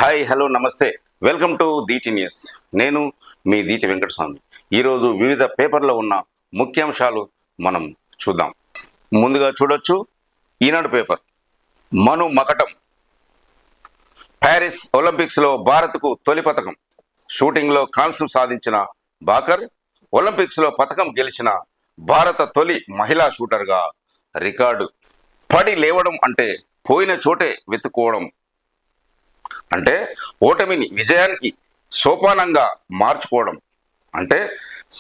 Hi hello నమస్తే welcome to Deeti news. నేను మీ దీటి వెంకటస్వామి. ఈరోజు వివిధ పేపర్లో ఉన్న ముఖ్యాంశాలు మనం చూద్దాం. ముందుగా చూడొచ్చు ఈనాడు పేపర్. మను మకటం, ప్యారిస్ ఒలింపిక్స్లో భారత్కు తొలి పథకం. షూటింగ్లో కాంస్యం సాధించిన బాకర్ ఒలింపిక్స్లో పథకం గెలిచిన భారత తొలి మహిళా షూటర్గా రికార్డు. పడి లేవడం అంటే పోయిన చోటే వెతుక్కోవడం, అంటే ఓటమిని విజయానికి సోపానంగా మార్చుకోవడం, అంటే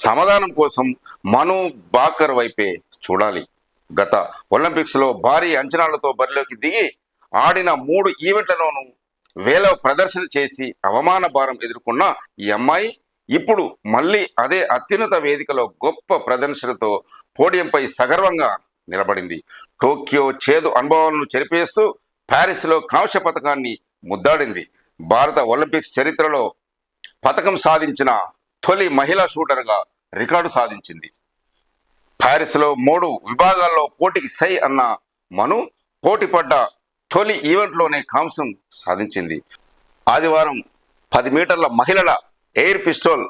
సమాధానం కోసం మను బాకర్ వైపే చూడాలి. గత ఒలింపిక్స్లో భారీ అంచనాలతో బరిలోకి దిగి ఆడిన 3 ఈవెంట్లలోనూ వేల ప్రదర్శన చేసి అవమాన భారం ఎదుర్కొన్న ఈ అమ్మాయి ఇప్పుడు మళ్ళీ అదే అత్యున్నత వేదికలో గొప్ప ప్రదర్శనతో పోడియంపై సగర్వంగా నిలబడింది. టోక్యో చేదు అనుభవాలను చెరిపేస్తూ ప్యారిస్లో కాంస్య పథకాన్ని ముద్దాడింది. భారత ఒలింపిక్స్ చరిత్రలో పథకం సాధించిన తొలి మహిళా షూటర్గా రికార్డు సాధించింది. ప్యారిస్లో 3 విభాగాల్లో పోటీకి సై అన్న మను పోటీ పడ్డ తొలి ఈవెంట్లోనే కాంస్యం సాధించింది. ఆదివారం 10 మీటర్ల మహిళల ఎయిర్ పిస్టల్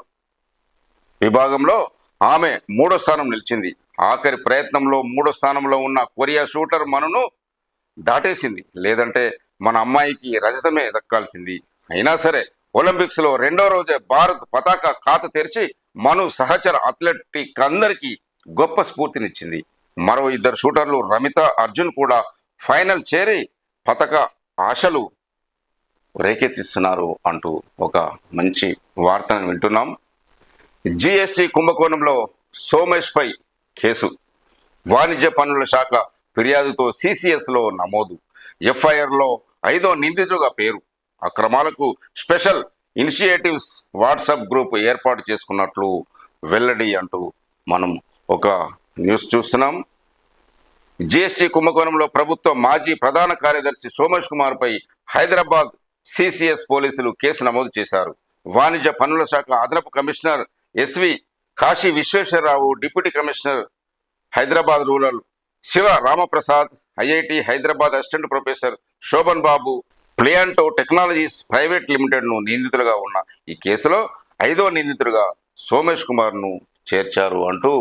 విభాగంలో ఆమె 3వ స్థానం నిలిచింది. ఆఖరి ప్రయత్నంలో 3వ స్థానంలో ఉన్న కొరియా షూటర్ మనును దాటేసింది. లేదంటే మన అమ్మాయికి రజతమే దక్కాల్సింది. అయినా సరే ఒలింపిక్స్లో 2వ రోజే భారత్ పతాక ఖాత తెరిచి మను సహచర అథ్లెటిక్ అందరికీ గొప్ప స్ఫూర్తినిచ్చింది. మరో 2 షూటర్లు రమిత, అర్జున్ కూడా ఫైనల్ చేరి పతక ఆశలు రేకెత్తిస్తున్నారు అంటూ ఒక మంచి వార్తను వింటున్నాం. జిఎస్టి కుంభకోణంలో సోమేష్పై కేసు. వాణిజ్య పన్నుల శాఖ ఫిర్యాదుతో సిసిఎస్లో నమోదు. ఎఫ్ఐఆర్లో 5వ నిందితుడిగా పేరు. అక్రమాలకు స్పెషల్ ఇనిషియేటివ్స్ వాట్సాప్ గ్రూప్ ఏర్పాటు చేసుకున్నట్లు వెల్లడి అంటూ మనం ఒక న్యూస్ చూస్తున్నాం. జిఎస్టి కుంభకోణంలో ప్రభుత్వ మాజీ ప్రధాన కార్యదర్శి సోమేష్ కుమార్పై హైదరాబాద్ సిసిఎస్ పోలీసులు కేసు నమోదు చేశారు. వాణిజ్య పన్నుల శాఖ అదనపు commissioner SV Kashi Visweswararao, deputy commissioner Hyderabad rural Siva Ramaprasad, IIT Hyderabad assistant professor Shobhan Babu, ప్లియాంటో టెక్నాలజీస్ ప్రైవేట్ లిమిటెడ్ను నిందితులుగా ఉన్న ఈ కేసులో 5వ నిందితుడిగా సోమేష్ కుమార్ను చేర్చారు అంటూ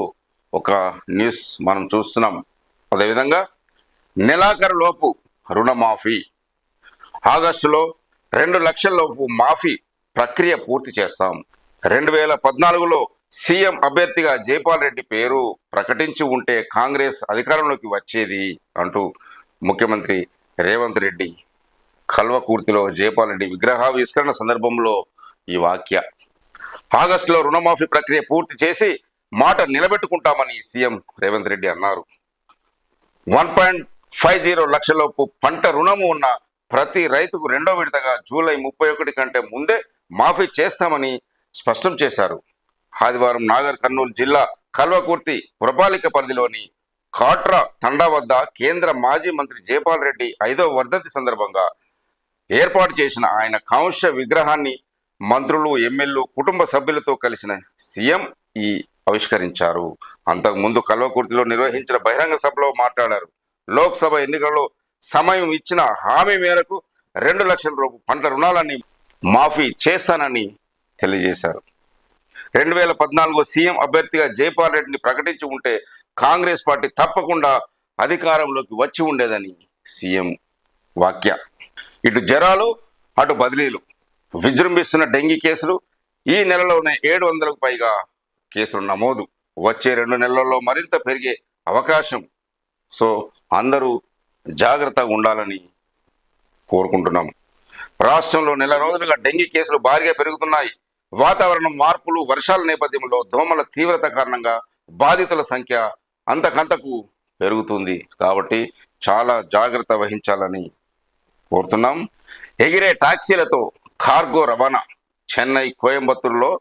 ఒక న్యూస్ మనం చూస్తున్నాం. అదేవిధంగా నెలాఖరు లోపు రుణమాఫీ. ఆగస్టులో 2 లక్షల లోపు మాఫీ ప్రక్రియ పూర్తి చేస్తాం. 2014లో సీఎం అభ్యర్థిగా జైపాల్ రెడ్డి పేరు ప్రకటించి ఉంటే కాంగ్రెస్ అధికారంలోకి వచ్చేది అంటూ ముఖ్యమంత్రి రేవంత్ రెడ్డి కల్వకుర్తిలో జైపాల్ రెడ్డి విగ్రహావిష్కరణ సందర్భంలో ఈ వాక్య. ఆగస్టులో రుణమాఫీ ప్రక్రియ పూర్తి చేసి మాట నిలబెట్టుకుంటామని సీఎం రేవంత్ రెడ్డి అన్నారు. 1.50 లక్షలలోపు పంట రుణము ఉన్న ప్రతి రైతుకు 2వ విడతగా జూలై 31 కంటే ముందే మాఫీ చేస్తామని స్పష్టం చేశారు. ఆదివారం నాగర్ కర్నూలు జిల్లా కల్వకుర్తి పురపాలిక పరిధిలోని కాట్రా తండా వద్ద కేంద్ర మాజీ మంత్రి జైపాల్ రెడ్డి 5వ వర్ధంతి సందర్భంగా ఏర్పాటు చేసిన ఆయన కాంస్య విగ్రహాన్ని మంత్రులు, ఎమ్మెల్యేలు, కుటుంబ సభ్యులతో కలిసిన సీఎం ఆవిష్కరించారు. అంతకుముందు కల్వకుర్తిలో నిర్వహించిన బహిరంగ సభలో మాట్లాడారు. లోక్సభ ఎన్నికల్లో సమయం ఇచ్చిన హామీ మేరకు 2 లక్షల రూపాయల పంట రుణాలన్నీ మాఫీ చేస్తానని తెలియజేశారు. 2014 సీఎం అభ్యర్థిగా జైపాల్ రెడ్డిని ప్రకటించి ఉంటే కాంగ్రెస్ పార్టీ తప్పకుండా అధికారంలోకి వచ్చి ఉండేదని సీఎం వాక్య. ఇటు జరాలు, అటు బదిలీలు, విజృంభిస్తున్న డెంగీ కేసులు. ఈ నెలలోనే 700కు పైగా కేసులు నమోదు. వచ్చే 2 నెలల్లో మరింత పెరిగే అవకాశం. సో అందరూ జాగ్రత్తగా ఉండాలని కోరుకుంటున్నాం. రాష్ట్రంలో నెల రోజులుగా డెంగీ కేసులు భారీగా పెరుగుతున్నాయి. వాతావరణం మార్పులు, వర్షాల నేపథ్యంలో దోమల తీవ్రత కారణంగా బాధితుల సంఖ్య అంతకంతకు పెరుగుతుంది. కాబట్టి చాలా జాగ్రత్త వహించాలని కోరుతున్నాం. ఎగిరే టాక్సీలతో కార్గో రవాణా. చెన్నై, కోయంబత్తూరులో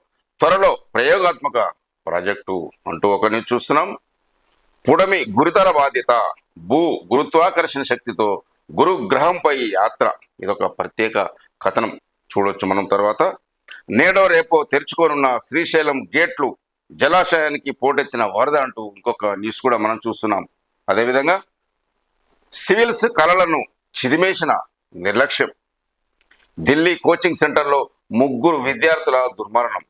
త్వరలో ప్రయోగాత్మక ప్రాజెక్టు అంటూ ఒక న్యూస్ చూస్తున్నాం. పుడమి గురుతర బాధ్యత. భూ గురుత్వాకర్షణ శక్తితో గురుగ్రహంపై యాత్ర. ఇదొక ప్రత్యేక కథనం చూడొచ్చు మనం. తర్వాత నేడో రేపో తెరుచుకోనున్న శ్రీశైలం గేట్లు, జలాశయానికి పోటెత్తిన వరద అంటూ ఇంకొక న్యూస్ కూడా మనం చూస్తున్నాం. అదేవిధంగా సివిల్స్ కళలను చిదిమేసిన నిర్లక్ష్యం. ఢిల్లీ కోచింగ్ సెంటర్లో 3 విద్యార్థుల దుర్మరణం.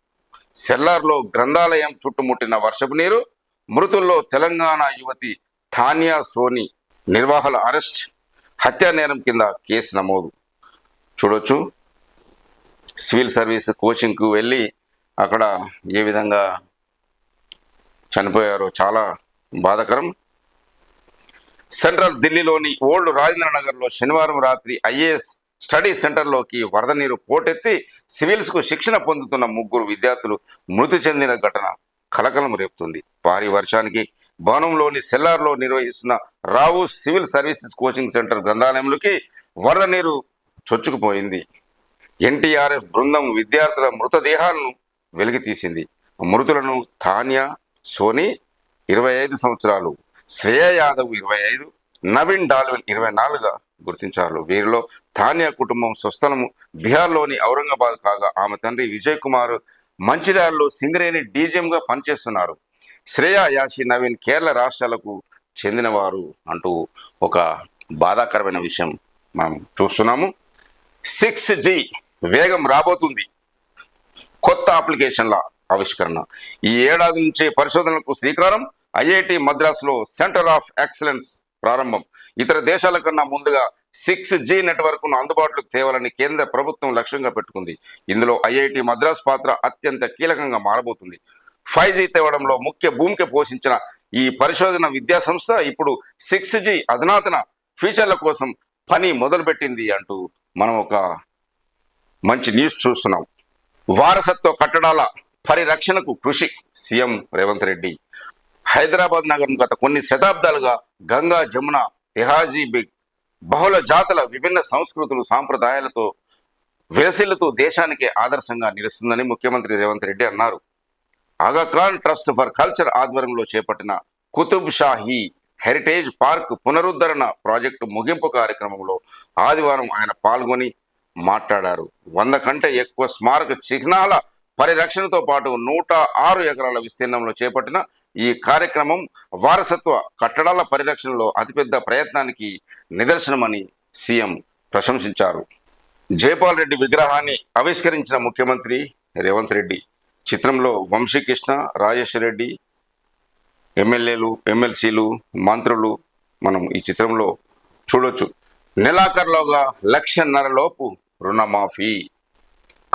సెల్లార్లో గ్రంథాలయం చుట్టుముట్టిన వర్షపు నీరు. మృతుల్లో తెలంగాణ యువతి తాన్యా సోని. నిర్వాహకుల అరెస్ట్. హత్యా నేరం కింద కేసు నమోదు. చూడొచ్చు, సివిల్ సర్వీస్ కోచింగ్కు వెళ్ళి అక్కడ ఏ విధంగా చనిపోయారో చాలా బాధాకరం. సెంట్రల్ ఢిల్లీలోని ఓల్డ్ రాజేంద్ర నగర్లో శనివారం రాత్రి ఐఏఎస్ స్టడీ సెంటర్లోకి వరద నీరు పోటెత్తి సివిల్స్కు శిక్షణ పొందుతున్న 3 విద్యార్థులు మృతి చెందిన ఘటన కలకలం రేపుతుంది. భారీ వర్షానికి భవనంలోని సెల్లార్లో నిర్వహిస్తున్న రావు సివిల్ సర్వీసెస్ కోచింగ్ సెంటర్ గ్రంథాలయంలోకి వరద నీరు చొచ్చుకుపోయింది. ఎన్టీఆర్ఎఫ్ బృందం విద్యార్థుల మృతదేహాలను వెలికితీసింది. మృతులను తాన్యా సోని 25 సంవత్సరాలు, శ్రేయా యాదవ్ 25, నవీన్ డాల్విన్ 24గా గుర్తించారు. వీరిలో తాన్యా కుటుంబం స్వస్థలము బీహార్లోని ఔరంగాబాద్ కాగా ఆమె తండ్రి విజయ్ కుమార్ మంచిర్యాలలో సింగరేణి డీజీఎంగా పనిచేస్తున్నారు. శ్రేయా, యాషి, నవీన్ కేరళ రాష్ట్రాలకు చెందినవారు అంటూ ఒక బాధాకరమైన విషయం మనం చూస్తున్నాము. 6G వేగం రాబోతుంది. కొత్త అప్లికేషన్ల ఆవిష్కరణ. ఈ ఏడాది నుంచే పరిశోధనలకు శ్రీకారం. ఐఐటి మద్రాసులో సెంటర్ ఆఫ్ ఎక్సలెన్స్ ప్రారంభం. ఇతర దేశాల కన్నా ముందుగా 6G నెట్వర్క్ను అందుబాటులోకి తేవాలని కేంద్ర ప్రభుత్వం లక్ష్యంగా పెట్టుకుంది. ఇందులో ఐఐటి మద్రాస్ పాత్ర అత్యంత కీలకంగా మారబోతుంది. 5G తేవడంలో ముఖ్య భూమిక పోషించిన ఈ పరిశోధన విద్యా సంస్థ ఇప్పుడు 6G అధునాతన ఫీచర్ల కోసం పని మొదలుపెట్టింది అంటూ మనం ఒక మంచి న్యూస్ చూస్తున్నాం. వారసత్వ కట్టడాల పరిరక్షణకు కృషి. సీఎం రేవంత్ రెడ్డి. హైదరాబాద్ నగరం గత కొన్ని శతాబ్దాలుగా గంగా, జమున, తెహాజీ బిగ్ బహుళ జాతుల విభిన్న సంస్కృతులు, సాంప్రదాయాలతో విలసిల్లుతూ దేశానికి ఆదర్శంగా నిలుస్తుందని ముఖ్యమంత్రి రేవంత్ రెడ్డి అన్నారు. ఆగాఖాన్ ట్రస్ట్ ఫర్ కల్చర్ ఆధ్వర్యంలో చేపట్టిన కుతుబ్ షాహీ హెరిటేజ్ పార్క్ పునరుద్ధరణ ప్రాజెక్టు ముగింపు కార్యక్రమంలో ఆదివారం ఆయన పాల్గొని మాట్లాడారు. 100 కంటే ఎక్కువ స్మారక చిహ్నాల పరిరక్షణతో పాటు 106 ఎకరాల విస్తీర్ణంలో చేపట్టిన ఈ కార్యక్రమం వారసత్వ కట్టడాల పరిరక్షణలో అతిపెద్ద ప్రయత్నానికి నిదర్శనమని సీఎం ప్రశంసించారు. జైపాల్ రెడ్డి విగ్రహాన్ని ఆవిష్కరించిన ముఖ్యమంత్రి రేవంత్ రెడ్డి. చిత్రంలో వంశీకృష్ణ, రాజేష్ రెడ్డి, ఎమ్మెల్యేలు, ఎమ్మెల్సీలు, మంత్రులు మనం ఈ చిత్రంలో చూడొచ్చు. నెలాఖరులోగా 1,50,000 లోపు రుణమాఫీ.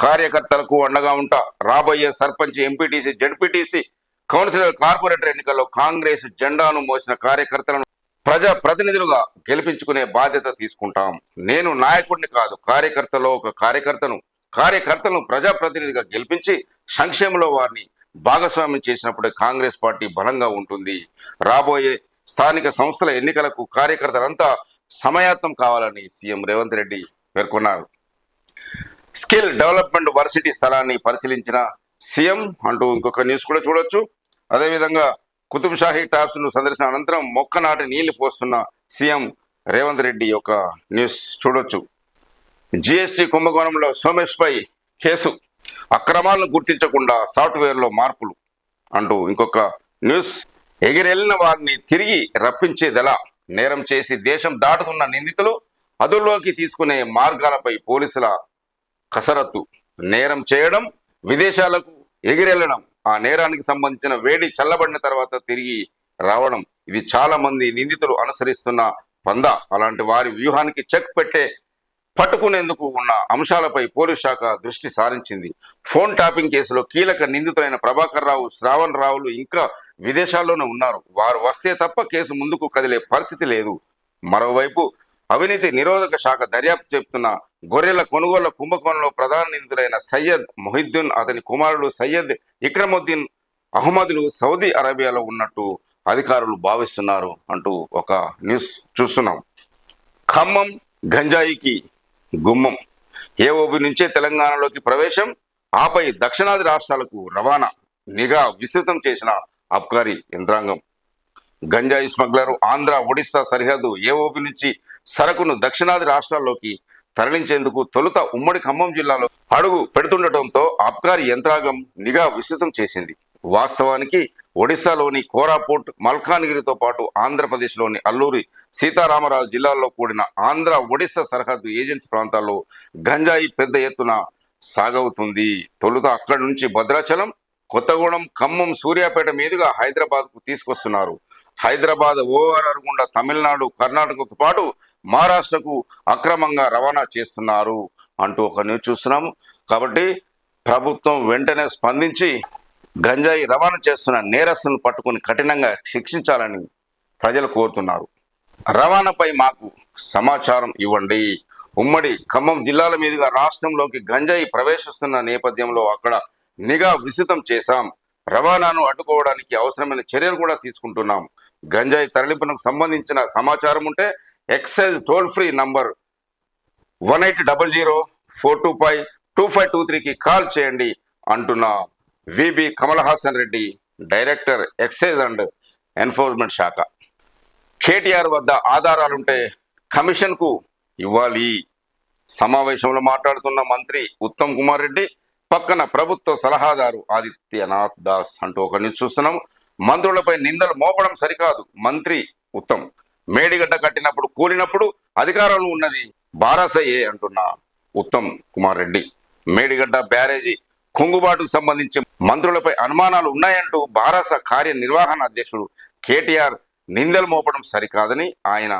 కార్యకర్తలకు అండగా ఉంటా. రాబోయే sarpanch, MPTC, ZPTC, councillor, corporator ఎన్నికల్లో కాంగ్రెస్ జెండాను మోసిన కార్యకర్తలను ప్రజా ప్రతినిధులుగా గెలిపించుకునే బాధ్యత తీసుకుంటాం. నేను నాయకుడిని కాదు, కార్యకర్తలో ఒక కార్యకర్తలను ప్రజాప్రతినిధిగా గెలిపించి సంక్షేమంలో వారిని భాగస్వామ్యం చేసినప్పుడే కాంగ్రెస్ పార్టీ బలంగా ఉంటుంది. రాబోయే స్థానిక సంస్థల ఎన్నికలకు కార్యకర్తలంతా సమయాత్తం కావాలని సీఎం రేవంత్ రెడ్డి పేర్కొన్నారు. స్కిల్ డెవలప్మెంట్ వర్సిటీ స్థలాన్ని పరిశీలించిన సీఎం అంటూ ఇంకొక న్యూస్ కూడా చూడొచ్చు. అదేవిధంగా కుతుబ్ షాహీ టాప్స్ ను సందర్శన అనంతరం మొక్క నాటి నీళ్లు పోస్తున్న సీఎం రేవంత్ రెడ్డి యొక్క న్యూస్ చూడొచ్చు. జిఎస్టీ కుంభకోణంలో సోమేష్ పై కేసు. అక్రమాలను గుర్తించకుండా సాఫ్ట్వేర్లో మార్పులు అంటూ ఇంకొక న్యూస్. ఎగిరెళ్లిన వారిని తిరిగి రప్పించేదెలా? నేరం చేసి దేశం దాటుతున్న నిందితులు అదుల్లోకి తీసుకునే మార్గాలపై పోలీసుల కసరత్తు. నేరం చేయడం, విదేశాలకు ఎగిరెళ్లడం, ఆ నేరానికి సంబంధించిన వేడి చల్లబడిన తర్వాత తిరిగి రావడం, ఇది చాలా మంది నిందితులు అనుసరిస్తున్న పందా. అలాంటి వారి వ్యూహానికి చెక్ పట్టుకునేందుకు ఉన్న అంశాలపై పోలీస్ శాఖ దృష్టి సారించింది. ఫోన్ ట్యాపింగ్ కేసులో కీలక నిందితులైన ప్రభాకర్ రావు, శ్రావణ్ రావులు ఇంకా విదేశాల్లోనే ఉన్నారు. వారు వస్తే తప్ప కేసు ముందుకు కదిలే పరిస్థితి లేదు. మరోవైపు అవినీతి నిరోధక శాఖ దర్యాప్తు చెబుతున్న గొర్రెల కొనుగోళ్ల కుంభకోణంలో ప్రధాన నిందితులైన సయ్యద్ మొహిద్దీన్, అతని కుమారుడు సయ్యద్ ఇక్రముద్దీన్ అహ్మద్లు సౌదీ అరేబియాలో ఉన్నట్టు అధికారులు భావిస్తున్నారు అంటూ ఒక న్యూస్ చూస్తున్నాం. ఖమ్మం గంజాయికి గుమ్మం. ఏఓబి నుంచే తెలంగాణలోకి ప్రవేశం, ఆపై దక్షిణాది రాష్ట్రాలకు రవాణా. నిఘా విస్తృతం చేసిన అబ్కారీ యంత్రాంగం. గంజాయి స్మగ్లర్ ఆంధ్ర, ఒడిశా సరిహద్దు ఏఓబి నుంచి సరకును దక్షిణాది రాష్ట్రాల్లోకి తరలించేందుకు తొలుత ఉమ్మడి ఖమ్మం జిల్లాలో అడుగు పెడుతుండటంతో అబ్కారీ యంత్రాంగం నిఘా విస్తృతం చేసింది. వాస్తవానికి ఒడిశాలోని కోరాపుట్, మల్కాన్గిరితో పాటు ఆంధ్రప్రదేశ్లోని అల్లూరి సీతారామరాజు జిల్లాల్లో కూడిన ఆంధ్ర ఒడిశా సరిహద్దు ఏజెన్సీ ప్రాంతాల్లో గంజాయి పెద్ద ఎత్తున సాగవుతుంది. తొలుత అక్కడి నుంచి భద్రాచలం, కొత్తగూడెం, ఖమ్మం, సూర్యాపేట మీదుగా హైదరాబాద్కు తీసుకొస్తున్నారు. హైదరాబాద్ ఓఆర్ఆర్ గుండా తమిళనాడు, కర్ణాటకతో పాటు మహారాష్ట్రకు అక్రమంగా రవాణా చేస్తున్నారు అంటూ ఒక న్యూస్ చూస్తున్నాము. కాబట్టి ప్రభుత్వం వెంటనే స్పందించి గంజాయి రవాణా చేస్తున్న నేరస్తులను పట్టుకుని కఠినంగా శిక్షించాలని ప్రజలు కోరుతున్నారు. రవాణాపై మాకు సమాచారం ఇవ్వండి. ఉమ్మడి ఖమ్మం జిల్లాల మీదుగా రాష్ట్రంలోకి గంజాయి ప్రవేశిస్తున్న నేపథ్యంలో అక్కడ నిఘా విస్తృతం చేశాం. రవాణాను అడ్డుకోవడానికి అవసరమైన చర్యలు కూడా తీసుకుంటున్నాం. గంజాయి తరలింపునకు సంబంధించిన సమాచారం ఉంటే ఎక్సైజ్ టోల్ ఫ్రీ నంబర్ 1800-425-2523కి కాల్ చేయండి అంటున్న VB Kamal Haasan Reddy, director excise and enforcement శాఖ. కేటీఆర్ వద్ద ఆధారాలుంటే కమిషన్కు ఇవ్వాలి. సమావేశంలో మాట్లాడుతున్న మంత్రి ఉత్తమ్ కుమార్ రెడ్డి పక్కన ప్రభుత్వ సలహాదారు ఆదిత్యనాథ్ దాస్ అంటూ ఒక న్యూస్ చూస్తున్నాం. మంత్రులపై నిందలు మోపడం సరికాదు. మంత్రి ఉత్తమ్ మేడిగడ్డ కట్టినప్పుడు కూలినప్పుడు అధికారంలో ఉన్నది బారాసయ్యే అంటున్న ఉత్తమ్ కుమార్ రెడ్డి మేడిగడ్డ బ్యారేజీ కుంగుబాటుకు సంబంధించి మంత్రులపై అనుమానాలు ఉన్నాయంటూ బారాస కార్యనిర్వహణ అధ్యక్షుడు కేటీఆర్ నిందలు మోపడం సరికాదని ఆయన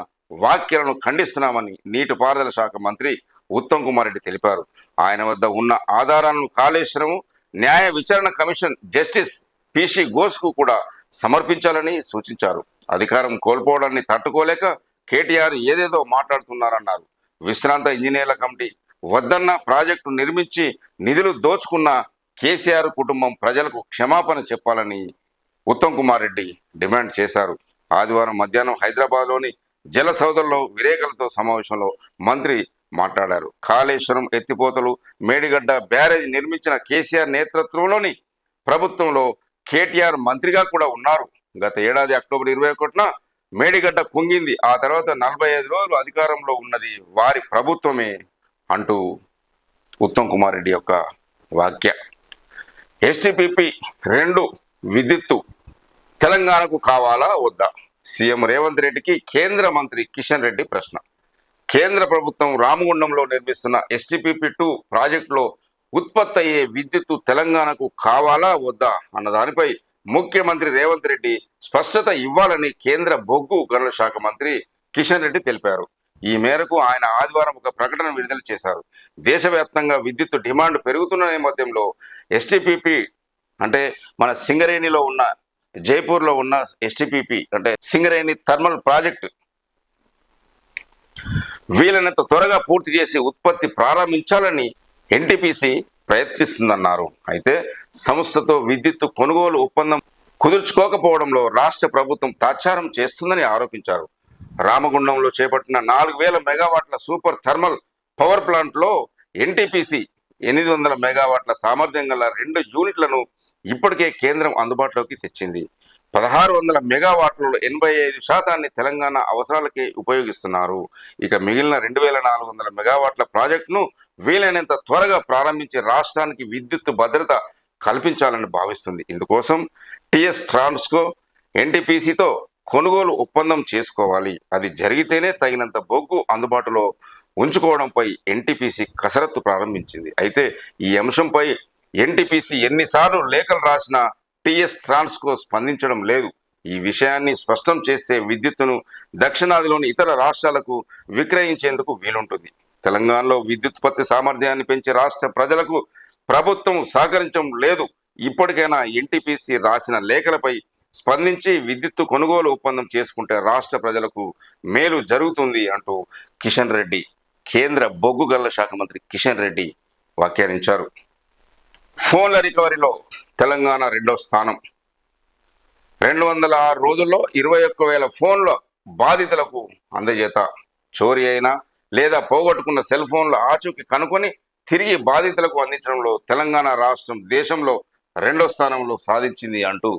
వ్యాఖ్యలను ఖండిస్తున్నామని నీటిపారుదల శాఖ మంత్రి ఉత్తమ్ కుమార్ రెడ్డి తెలిపారు. ఆయన వద్ద ఉన్న ఆధారాలను కాళేశ్వరం న్యాయ విచారణ కమిషన్ జస్టిస్ పిసి ఘోష్కు కూడా సమర్పించాలని సూచించారు. అధికారం కోల్పోవడాన్ని తట్టుకోలేక కేటీఆర్ ఏదేదో మాట్లాడుతున్నారన్నారు. విశ్రాంత ఇంజనీర్ల కమిటీ వద్దన్న ప్రాజెక్టు నిర్మించి నిధులు దోచుకున్న కేసీఆర్ కుటుంబం ప్రజలకు క్షమాపణ చెప్పాలని ఉత్తమ్ కుమార్ రెడ్డి డిమాండ్ చేశారు. ఆదివారం మధ్యాహ్నం హైదరాబాద్లోని జల సౌధంలో విలేకరులతో సమావేశంలో మంత్రి మాట్లాడారు. కాళేశ్వరం ఎత్తిపోతలు, మేడిగడ్డ బ్యారేజ్ నిర్మించిన కేసీఆర్ నేతృత్వంలోని ప్రభుత్వంలో కేటీఆర్ మంత్రిగా కూడా ఉన్నారు. గత ఏడాది అక్టోబర్ 21న మేడిగడ్డ కుంగింది. ఆ తర్వాత 45 రోజులు అధికారంలో ఉన్నది వారి ప్రభుత్వమే అంటూ ఉత్తమ్ కుమార్ రెడ్డి యొక్క వాక్య. ఎస్టీపీపీ 2 విద్యుత్తు తెలంగాణకు కావాలా వద్దా? సీఎం రేవంత్ రెడ్డికి కేంద్ర మంత్రి కిషన్ రెడ్డి ప్రశ్న. కేంద్ర ప్రభుత్వం రామగుండంలో నిర్మిస్తున్న ఎస్టీపీపీ 2 ప్రాజెక్టులో ఉత్పత్తి అయ్యే విద్యుత్తు తెలంగాణకు కావాలా వద్దా అన్న దానిపై ముఖ్యమంత్రి రేవంత్ రెడ్డి స్పష్టత ఇవ్వాలని కేంద్ర బొగ్గు గనుల శాఖ మంత్రి కిషన్ రెడ్డి తెలిపారు. ఈ మేరకు ఆయన ఆదివారం ఒక ప్రకటన విడుదల చేశారు. దేశవ్యాప్తంగా విద్యుత్ డిమాండ్ పెరుగుతున్న నేపథ్యంలో ఎస్టీపీపీ అంటే మన సింగరేణిలో ఉన్న, జైపూర్లో ఉన్న ఎస్టీపీపీ అంటే సింగరేణి థర్మల్ ప్రాజెక్టు వీలైనంత త్వరగా పూర్తి చేసి ఉత్పత్తి ప్రారంభించాలని ఎన్టీపీసీ ప్రయత్నిస్తుందన్నారు. అయితే సంస్థతో విద్యుత్ కొనుగోలు ఒప్పందం కుదుర్చుకోకపోవడంలో రాష్ట్ర ప్రభుత్వం తాత్సారం చేస్తుందని ఆరోపించారు. రామగుండంలో చేపట్టిన 4000 మెగావాట్ల సూపర్ థర్మల్ పవర్ ప్లాంట్లో ఎన్టీపీసీ 800 మెగావాట్ల సామర్థ్యం గల 2 యూనిట్లను ఇప్పటికే కేంద్రం అందుబాటులోకి తెచ్చింది. 1600 మెగావాట్లలో 85% తెలంగాణ అవసరాలకే ఉపయోగిస్తున్నారు. ఇక మిగిలిన 2400 మెగావాట్ల ప్రాజెక్టును వీలైనంత త్వరగా ప్రారంభించి రాష్ట్రానికి విద్యుత్ భద్రత కల్పించాలని భావిస్తుంది. ఇందుకోసం టిఎస్ ట్రాన్స్కో ఎన్టీపీసీతో కొనుగోలు ఒప్పందం చేసుకోవాలి. అది జరిగితేనే తగినంత బొగ్గు అందుబాటులో ఉంచుకోవడంపై ఎన్టీపీసీ కసరత్తు ప్రారంభించింది. అయితే ఈ అంశంపై ఎన్టీపీసీ ఎన్నిసార్లు లేఖలు రాసినా టిఎస్ ట్రాన్స్కో స్పందించడం లేదు. ఈ విషయాన్ని స్పష్టం చేస్తే విద్యుత్తును దక్షిణాదిలోని ఇతర రాష్ట్రాలకు విక్రయించేందుకు వీలుంటుంది. తెలంగాణలో విద్యుత్పత్తి సామర్థ్యాన్ని పెంచి రాష్ట్ర ప్రజలకు ప్రభుత్వం సహకరించడం లేదు. ఇప్పటికైనా ఎన్టీపీసీ రాసిన లేఖలపై స్పందించి విద్యుత్తు కొనుగోలు ఒప్పందం చేసుకుంటే రాష్ట్ర ప్రజలకు మేలు జరుగుతుంది అంటూ కిషన్ రెడ్డి, కేంద్ర బొగ్గు గనుల శాఖ మంత్రి కిషన్ రెడ్డి వ్యాఖ్యానించారు. ఫోన్ల రికవరీలో తెలంగాణ 2వ స్థానం. 206 రోజుల్లో 21,000 ఫోన్ల బాధితులకు అందజేత. చోరీ అయినా లేదా పోగొట్టుకున్న సెల్ ఫోన్ల ఆచూకీ కనుకొని తిరిగి బాధితులకు అందించడంలో తెలంగాణ రాష్ట్రం దేశంలో 2వ స్థానంలో సాధించింది అంటూ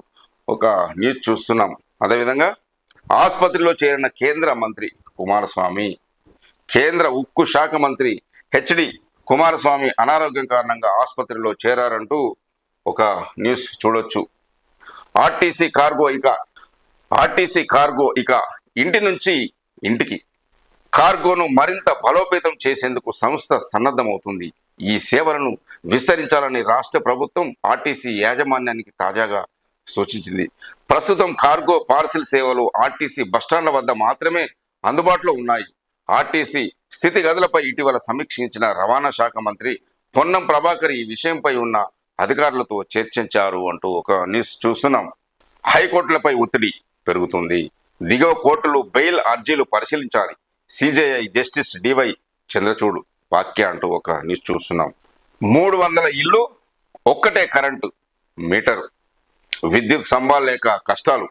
ఒక న్యూస్ చూస్తున్నాం. అదేవిధంగా ఆసుపత్రిలో చేరిన కేంద్ర మంత్రి కుమారస్వామి, కేంద్ర ఉక్కు శాఖ మంత్రి హెచ్డి కుమారస్వామి అనారోగ్యం కారణంగా ఆసుపత్రిలో చేరారంటూ ఒక న్యూస్ చూడొచ్చు. ఆర్టీసీ కార్గో ఇక ఇంటి నుంచి ఇంటికి కార్గోను మరింత బలోపేతం చేసేందుకు సంస్థ సన్నద్ధమవుతుంది. ఈ సేవలను విస్తరించాలని రాష్ట్ర ప్రభుత్వం ఆర్టీసీ యాజమాన్యానికి తాజాగా సూచించింది. ప్రస్తుతం కార్గో పార్సిల్ సేవలు ఆర్టీసీ బస్టాండ్ల వద్ద మాత్రమే అందుబాటులో ఉన్నాయి. ఆర్టీసీ స్థితిగతులపై ఇటీవల సమీక్షించిన రవాణా శాఖ మంత్రి పొన్నం ప్రభాకర్ ఈ విషయంపై ఉన్న అధికారులతో చర్చించారు అంటూ ఒక న్యూస్ చూస్తున్నాం. హైకోర్టులపై ఒత్తిడి పెరుగుతుంది. దిగువ కోర్టులు బెయిల్ అర్జీలు పరిశీలించాలి. సిజేఐ జస్టిస్ డివై చంద్రచూడ్ వాక్య అంటూ ఒక న్యూస్ చూస్తున్నాం. 300 ఇల్లు, ఒక్కటే కరెంటు మీటర్, విద్యుత్ స్తంభాలు లేక కష్టాలు.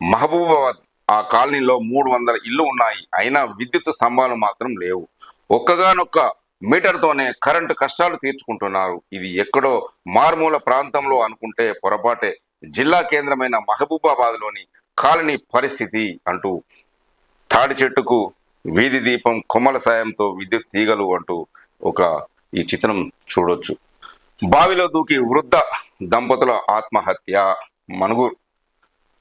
మహబూబాబాద్ ఆ కాలనీలో 300 ఇల్లు ఉన్నాయి, అయినా విద్యుత్ స్తంభాలు మాత్రం లేవు. ఒక్కగానొక్క మీటర్తోనే కరెంటు కష్టాలు తీర్చుకుంటున్నారు. ఇది ఎక్కడో మారుమూల ప్రాంతంలో అనుకుంటే పొరపాటే. జిల్లా కేంద్రమైన మహబూబాబాద్లోని కాలనీ పరిస్థితి అంటూ తాడి చెట్టుకు వీధి దీపం, కొమ్మల సాయంతో విద్యుత్ తీగలు అంటూ ఈ చిత్రం చూడొచ్చు. బావిలో దూకి వృద్ధ దంపతుల ఆత్మహత్య. మనుగూరు,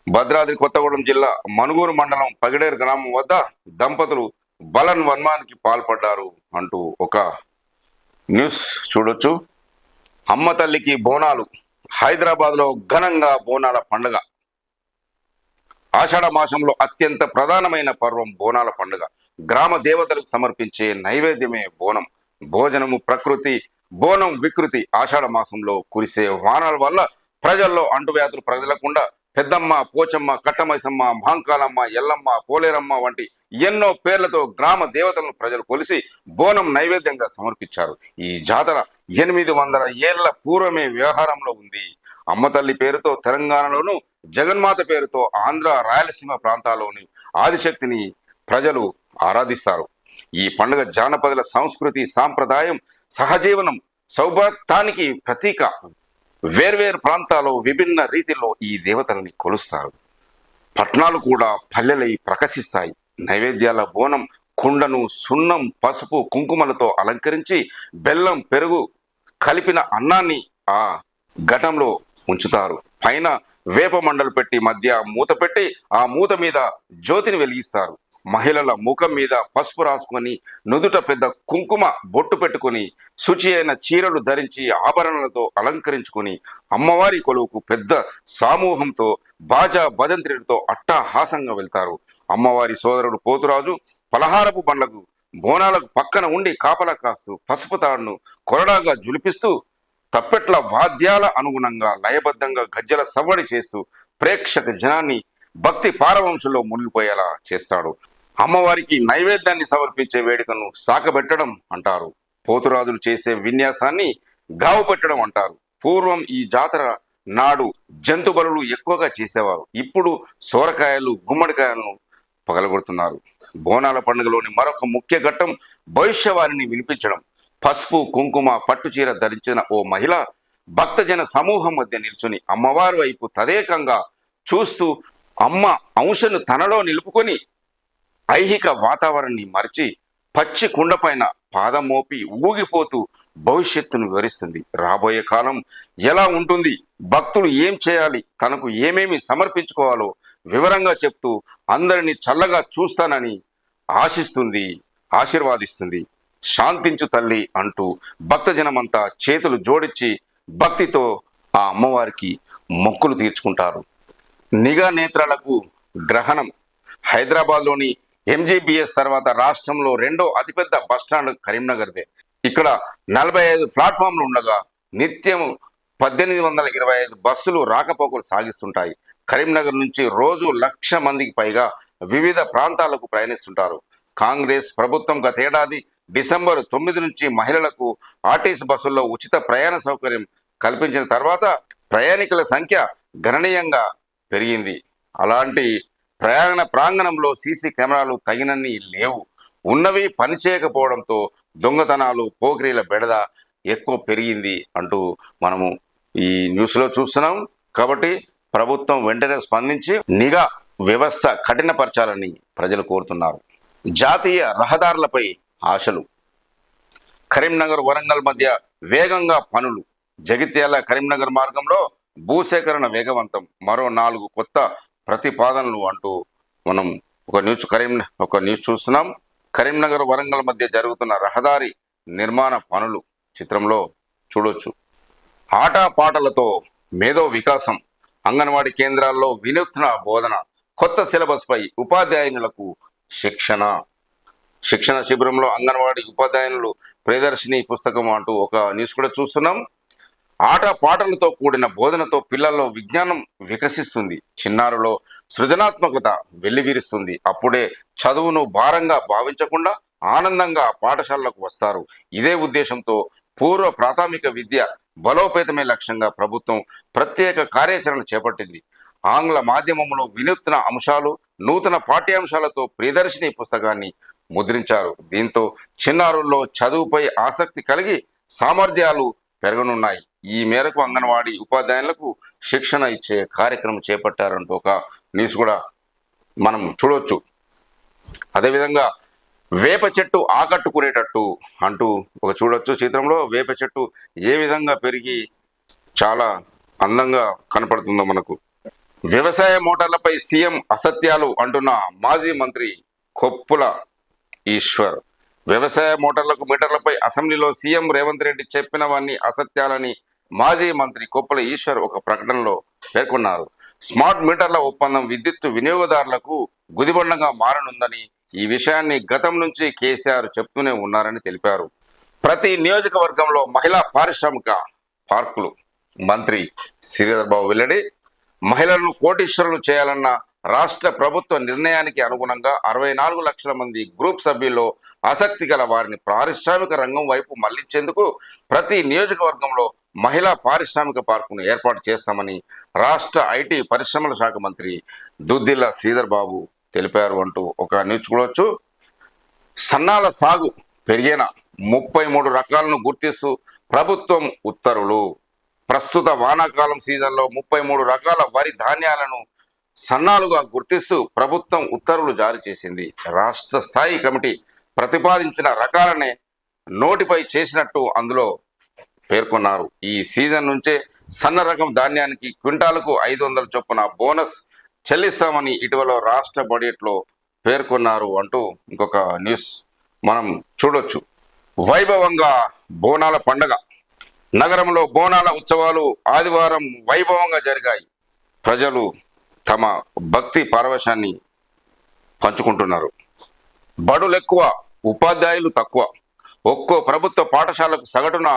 భద్రాద్రి కొత్తగూడెం జిల్లా మనుగూరు మండలం పగిడేరు గ్రామం వద్ద దంపతులు బలన్ వన్మానికి పాల్పడ్డారు అంటూ ఒక న్యూస్ చూడొచ్చు. అమ్మ తల్లికి బోనాలు. హైదరాబాద్లో ఘనంగా బోనాల పండుగ. ఆషాఢ మాసంలో అత్యంత ప్రధానమైన పర్వం బోనాల పండుగ. గ్రామ దేవతలకు సమర్పించే నైవేద్యమే బోనం. భోజనము ప్రకృతి, బోనం వికృతి. ఆషాఢ మాసంలో కురిసే వానల వల్ల ప్రజల్లో అంటువ్యాధులు ప్రజలకుండా పెద్దమ్మ, పోచమ్మ, కట్టమైసమ్మ, మహంకాలమ్మ, ఎల్లమ్మ, పోలేరమ్మ వంటి ఎన్నో పేర్లతో గ్రామ దేవతలను ప్రజలు కొలిసి బోనం నైవేద్యంగా సమర్పించారు. ఈ జాతర 800 ఏళ్ల పూర్వమే వ్యవహారంలో ఉంది. అమ్మ తల్లి పేరుతో తెలంగాణలోను, జగన్మాత పేరుతో ఆంధ్ర, రాయలసీమ ప్రాంతాల్లోని ఆదిశక్తిని ప్రజలు ఆరాధిస్తారు. ఈ పండుగ జానపదుల సంస్కృతి, సాంప్రదాయం, సహజీవనం, సౌభాగ్యానికి ప్రతీక. వేర్వేరు ప్రాంతాల్లో విభిన్న రీతిలో ఈ దేవతలని కొలుస్తారు. పట్నాలు కూడా పల్లెలై ప్రకాశిస్తాయి. నైవేద్యాల బోనం కుండను సున్నం, పసుపు, కుంకుమలతో అలంకరించి బెల్లం, పెరుగు కలిపిన అన్నాన్ని ఆ ఘటంలో ఉంచుతారు. పైన వేప మండలు పెట్టి మధ్య మూత పెట్టి ఆ మూత మీద జ్యోతిని వెలిగిస్తారు. మహిళల ముఖం మీద పసుపు రాసుకొని నుదుట పెద్ద కుంకుమ బొట్టు పెట్టుకుని శుచి అయిన చీరలు ధరించి ఆభరణలతో అలంకరించుకుని అమ్మవారి కొలువుకు పెద్ద సమూహంతో బాజా భజంత్రిలతో అట్టహాసంగా వెళ్తారు. అమ్మవారి సోదరుడు పోతురాజు పలహారపు బండ్లకు బోనాలకు పక్కన ఉండి కాపలా కాస్తూ పసుపు తాడును కొరడాగా జులిపిస్తూ తప్పెట్ల వాద్యాల అనుగుణంగా లయబద్ధంగా గజ్జల సవ్వడి చేస్తూ ప్రేక్షక జనాన్ని భక్తి పారవంశంలో మునిగిపోయేలా చేస్తాడు. అమ్మవారికి నైవేద్యాన్ని సమర్పించే వేడుకను సాకబెట్టడం అంటారు. పోతురాజులు చేసే విన్యాసాన్ని గావు పెట్టడం అంటారు. పూర్వం ఈ జాతర నాడు జంతు బలులు ఎక్కువగా చేసేవారు. ఇప్పుడు సోరకాయలు, గుమ్మడికాయలను పగలగొడుతున్నారు. బోనాల పండుగలోని మరొక ముఖ్య ఘట్టం భవిష్యవాణిని వినిపించడం. పసుపు, కుంకుమ, పట్టుచీర ధరించిన ఓ మహిళ భక్తజన సమూహం మధ్య నిల్చుని అమ్మవారి వైపు తదేకంగా చూస్తూ అమ్మ అంశను తనలో నిలుపుకొని ఐహిక వాతావరణాన్ని మరిచి పచ్చి కుండపైన పాదం మోపి ఊగిపోతూ భవిష్యత్తును వివరిస్తుంది. రాబోయే కాలం ఎలా ఉంటుంది, భక్తులు ఏం చేయాలి, తనకు ఏమేమి సమర్పించుకోవాలో వివరంగా చెప్తూ అందరినీ చల్లగా చూస్తానని ఆశిస్తుంది, ఆశీర్వాదిస్తుంది. శాంతించు తల్లి అంటూ భక్తజనమంతా చేతులు జోడించి భక్తితో ఆ అమ్మవారికి మొక్కులు తీర్చుకుంటారు. నిఘా నేత్రాలకు గ్రహణం. హైదరాబాద్లోని ఎంజీబీఎస్ తర్వాత రాష్ట్రంలో రెండో అతిపెద్ద బస్టాండ్ కరీంనగర్దే. ఇక్కడ 45 ప్లాట్ఫామ్లు ఉండగా నిత్యం 1825 బస్సులు రాకపోకలు సాగిస్తుంటాయి. కరీంనగర్ నుంచి రోజు 1,00,000 మందికి పైగా వివిధ ప్రాంతాలకు ప్రయాణిస్తుంటారు. కాంగ్రెస్ ప్రభుత్వం గతేడాది డిసెంబర్ 9 నుంచి మహిళలకు ఆర్టీసీ బస్సుల్లో ఉచిత ప్రయాణ సౌకర్యం కల్పించిన తర్వాత ప్రయాణికుల సంఖ్య గణనీయంగా పెరిగింది. అలాంటి ప్రయాణ ప్రాంగణంలో సీసీ కెమెరాలు తగినన్ని లేవు. ఉన్నవి పనిచేయకపోవడంతో దొంగతనాలు, పోకిరీల బెడద ఎక్కువ పెరిగింది అంటూ మనము ఈ న్యూస్లో చూస్తున్నాం. కాబట్టి ప్రభుత్వం వెంటనే స్పందించి నిఘా వ్యవస్థ కఠినపరచాలని ప్రజలు కోరుతున్నారు. జాతీయ రహదారులపై ఆశలు. కరీంనగర్, వరంగల్ మధ్య వేగంగా పనులు. జగిత్యాల కరీంనగర్ మార్గంలో భూసేకరణ వేగవంతం, మరో 4 కొత్త ప్రతిపాదనలు అంటూ మనం ఒక న్యూస్ చూస్తున్నాం. కరీంనగర్ వరంగల్ మధ్య జరుగుతున్న రహదారి నిర్మాణ పనులు చిత్రంలో చూడొచ్చు. ఆటపాటలతో మేధో వికాసం, అంగన్వాడీ కేంద్రాల్లో వినూత్న బోధన, కొత్త సిలబస్ పై ఉపాధ్యాయునులకు శిక్షణ శిబిరంలో అంగన్వాడీ ఉపాధ్యాయునులు ప్రియదర్శిని పుస్తకం అంటూ ఒక న్యూస్ కూడా చూస్తున్నాం. ఆట పాటలతో కూడిన బోధనతో పిల్లల్లో విజ్ఞానం వికసిస్తుంది, చిన్నారులో సృజనాత్మకత వెల్లివిరుస్తుంది. అప్పుడే చదువును భారంగా భావించకుండా ఆనందంగా పాఠశాలలకు వస్తారు. ఇదే ఉద్దేశంతో పూర్వ ప్రాథమిక విద్య బలోపేతమే లక్ష్యంగా ప్రభుత్వం ప్రత్యేక కార్యాచరణ చేపట్టింది. ఆంగ్ల మాధ్యమంలో వినూత్న అంశాలు, నూతన పాఠ్యాంశాలతో ప్రియదర్శిని పుస్తకాన్ని ముద్రించారు. దీంతో చిన్నారుల్లో చదువుపై ఆసక్తి కలిగి సామర్థ్యాలు పెరగనున్నాయి. ఈ మేరకు అంగన్వాడీ ఉపాధ్యాయులకు శిక్షణ ఇచ్చే కార్యక్రమం చేపట్టారంటూ ఒక న్యూస్ కూడా మనం చూడవచ్చు. అదేవిధంగా వేప చెట్టు ఆకట్టుకునేటట్టు అంటూ ఒక చూడొచ్చు. చిత్రంలో వేప చెట్టు ఏ విధంగా పెరిగి చాలా అందంగా కనపడుతుందో మనకు. వ్యవసాయ మోటార్లపై సీఎం అసత్యాలు అంటున్న మాజీ మంత్రి కొప్పుల ఈశ్వర్. వ్యవసాయ మీటర్లపై అసెంబ్లీలో సీఎం రేవంత్ రెడ్డి చెప్పినవన్నీ అసత్యాలని మాజీ మంత్రి కొప్పుల ఈశ్వర్ ఒక ప్రకటనలో పేర్కొన్నారు. స్మార్ట్ మీటర్ల ఒప్పందం విద్యుత్ వినియోగదారులకు గుదిబండగా మారనుందని, ఈ విషయాన్ని గతం నుంచి కేసీఆర్ చెప్తూనే ఉన్నారని తెలిపారు. ప్రతి నియోజకవర్గంలో మహిళా పారిశ్రామిక పార్కులు మంత్రి శ్రీధర్ బాబు వెల్లడి. మహిళలను కోటీశ్వరులు చేయాలన్న రాష్ట్ర ప్రభుత్వ నిర్ణయానికి అనుగుణంగా 64 లక్షల మంది గ్రూప్ సభ్యుల్లో ఆసక్తి గల వారిని పారిశ్రామిక రంగం వైపు మళ్లించేందుకు ప్రతి నియోజకవర్గంలో మహిళా పారిశ్రామిక పార్కును ఏర్పాటు చేస్తామని రాష్ట్ర ఐటీ పరిశ్రమల శాఖ మంత్రి దుద్దిల్ల శ్రీధర్ బాబు తెలిపారు అంటూ ఒక న్యూస్ చూడవచ్చు. సన్నాల సాగు పెరిగిన 33 రకాలను గుర్తిస్తూ ప్రభుత్వం ఉత్తర్వులు. ప్రస్తుత వానాకాలం సీజన్లో 33 రకాల వరి ధాన్యాలను సన్నాలుగా గుర్తిస్తూ ప్రభుత్వం ఉత్తర్వులు జారీ చేసింది. రాష్ట్ర స్థాయి కమిటీ ప్రతిపాదించిన రకాలనే నోటిఫై చేసినట్టు అందులో పేర్కొన్నారు. ఈ సీజన్ నుంచే సన్న రకం ధాన్యానికి క్వింటాలకు 500 చొప్పున బోనస్ చెల్లిస్తామని ఇటీవల రాష్ట్ర బడ్జెట్లో పేర్కొన్నారు అంటూ ఇంకొక న్యూస్ మనం చూడొచ్చు. వైభవంగా బోనాల పండగ. నగరంలో బోనాల ఉత్సవాలు ఆదివారం వైభవంగా జరిగాయి. ప్రజలు తమ భక్తి పారవశాన్ని పంచుకుంటున్నారు. బడులు ఎక్కువ, ఉపాధ్యాయులు తక్కువ. ఒక్కో ప్రభుత్వ పాఠశాలకు సగటున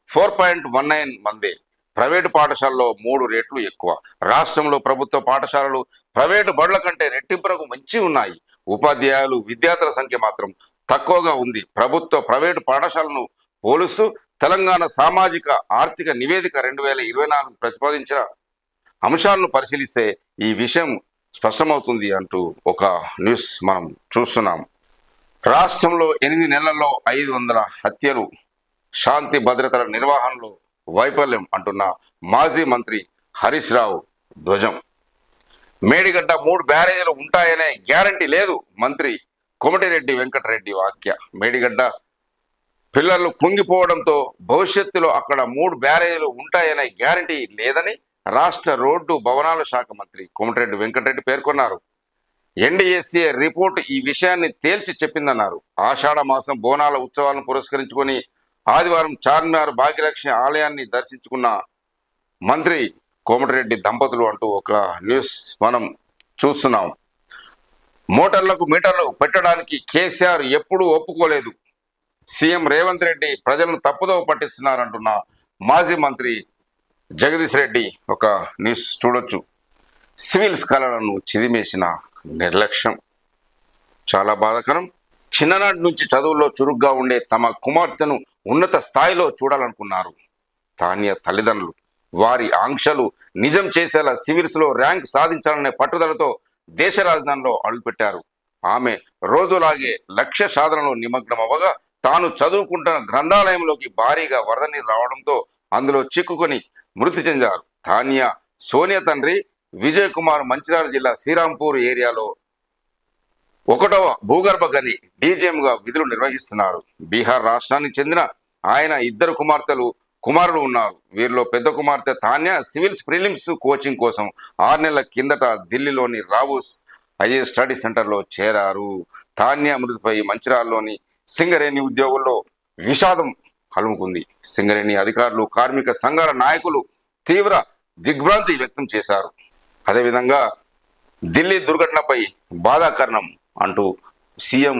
4.19 మంది, ప్రైవేటు పాఠశాలలో 3 రెట్లు ఎక్కువ. రాష్ట్రంలో ప్రభుత్వ పాఠశాలలు ప్రైవేటు బడుల కంటే రెట్టింపులకు మించి ఉన్నాయి. ఉపాధ్యాయులు, విద్యార్థుల సంఖ్య మాత్రం తక్కువగా ఉంది. ప్రభుత్వ ప్రైవేటు పాఠశాలను పోలుస్తూ తెలంగాణ సామాజిక ఆర్థిక నివేదిక 2024 ప్రతిపాదించిన అంశాలను పరిశీలిస్తే ఈ విషయం స్పష్టమవుతుంది అంటూ ఒక న్యూస్ మనం చూస్తున్నాం. రాష్ట్రంలో 8 నెలల్లో 500 హత్యలు, శాంతి భద్రతల నిర్వహణలో వైఫల్యం అంటున్న మాజీ మంత్రి హరీష్ రావు ధ్వజం. మేడిగడ్డ 3 బ్యారేజీలు ఉంటాయనే గ్యారంటీ లేదు, మంత్రి కోమటిరెడ్డి వెంకటరెడ్డి వ్యాఖ్య. మేడిగడ్డ పిల్లలు కుంగిపోవడంతో భవిష్యత్తులో అక్కడ 3 బ్యారేజీలు ఉంటాయనే గ్యారంటీ లేదని రాష్ట్ర రోడ్డు భవనాల శాఖ మంత్రి కోమటిరెడ్డి వెంకటరెడ్డి పేర్కొన్నారు. ఎన్డీఏసీఏ రిపోర్టు ఈ విషయాన్ని తేల్చి చెప్పిందన్నారు. ఆషాఢ మాసం బోనాల ఉత్సవాలను పురస్కరించుకొని ఆదివారం చార్మినార్ భాగ్యలక్ష్మి ఆలయాన్ని దర్శించుకున్న మంత్రి కోమటిరెడ్డి దంపతులు అంటూ ఒక న్యూస్ మనం చూస్తున్నాం. మీటర్లు పెట్టడానికి కేసీఆర్ ఎప్పుడూ ఒప్పుకోలేదు. సీఎం రేవంత్ రెడ్డి ప్రజలను తప్పుదోవ పట్టిస్తున్నారంటున్న మాజీ మంత్రి జగదీష్ రెడ్డి ఒక న్యూస్ చూడొచ్చు. సివిల్స్ కళలను చిదిమేసిన నిర్లక్ష్యం చాలా బాధాకరం. చిన్ననాటి నుంచి చదువుల్లో చురుగ్గా ఉండే తమ కుమార్తెను ఉన్నత స్థాయిలో చూడాలనుకున్నారు తాన్య తల్లిదండ్రులు. వారి ఆంక్షలు నిజం చేసేలా సివిల్స్లో ర్యాంక్ సాధించాలనే పట్టుదలతో దేశ రాజధానిలో అడుగుపెట్టారు. ఆమె రోజులాగే లక్ష్య సాధనలో నిమగ్నం అవ్వగా తాను చదువుకుంటున్న గ్రంథాలయంలోకి భారీగా వరద నీరు రావడంతో అందులో చిక్కుకొని మృతి చెందారు. తాన్య సోనియా తండ్రి విజయ్ కుమార్ మంచిర్యాల జిల్లా శ్రీరాంపూర్ ఏరియాలో 1వ భూగర్భ గని డీజీఎంగా విధులు నిర్వహిస్తున్నారు. బీహార్ రాష్ట్రానికి చెందిన ఆయన 2 కుమార్తెలు కుమారులు ఉన్నారు. వీరిలో పెద్ద కుమార్తె తాన్య సివిల్స్ ప్రిలిమ్స్ కోచింగ్ కోసం 6 నెలల కిందట ఢిల్లీలోని రావుస్ ఐఏఎస్ స్టడీ సెంటర్లో చేరారు. తాన్య మృతిపై మంచిర్యాలలోని సింగరేణి ఉద్యోగుల్లో విషాదం అలుముకుంది. సింగరేణి అధికారులు, కార్మిక సంఘాల నాయకులు తీవ్ర దిగ్భ్రాంతి వ్యక్తం చేశారు. అదేవిధంగా ఢిల్లీ దుర్ఘటనపై బాధాకరణం అంటూ సీఎం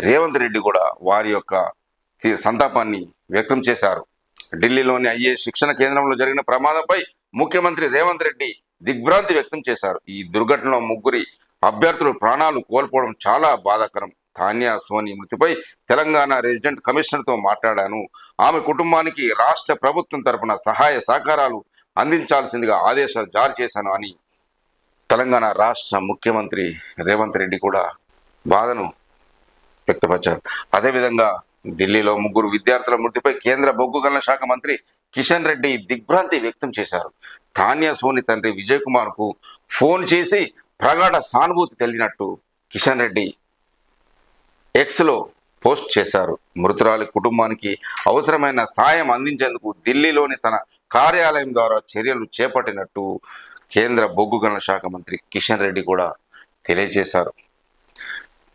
రేవంత్ రెడ్డి కూడా వారి యొక్క సంతాపాన్ని వ్యక్తం చేశారు. ఢిల్లీలోని ఐఏఎస్ శిక్షణ కేంద్రంలో జరిగిన ప్రమాదంపై ముఖ్యమంత్రి రేవంత్ రెడ్డి దిగ్భ్రాంతి వ్యక్తం చేశారు. ఈ దుర్ఘటనలో 3 అభ్యర్థులు ప్రాణాలు కోల్పోవడం చాలా బాధాకరం. తాన్య సోని మృతిపై తెలంగాణ రెసిడెంట్ కమిషనర్తో మాట్లాడాను. ఆమె కుటుంబానికి రాష్ట్ర ప్రభుత్వం తరపున సహాయ సహకారాలు అందించాల్సిందిగా ఆదేశాలు జారీ చేశాను అని తెలంగాణ రాష్ట్ర ముఖ్యమంత్రి రేవంత్ రెడ్డి కూడా బాధను వ్యక్తపరిచారు. అదేవిధంగా ఢిల్లీలో 3 విద్యార్థుల మృతిపై కేంద్ర బొగ్గు గనుల శాఖ మంత్రి కిషన్ రెడ్డి దిగ్భ్రాంతి వ్యక్తం చేశారు. తాన్య సోని తండ్రి విజయ్ కుమార్ కు ఫోన్ చేసి ప్రగాఢ సానుభూతి తెలిపినట్టు కిషన్ రెడ్డి ఎక్స్లో పోస్ట్ చేశారు. మృతురాలి కుటుంబానికి అవసరమైన సాయం అందించేందుకు ఢిల్లీలోని తన కార్యాలయం ద్వారా చర్యలు చేపట్టినట్టు కేంద్ర బొగ్గు గనుల శాఖ మంత్రి కిషన్ రెడ్డి కూడా తెలియజేశారు.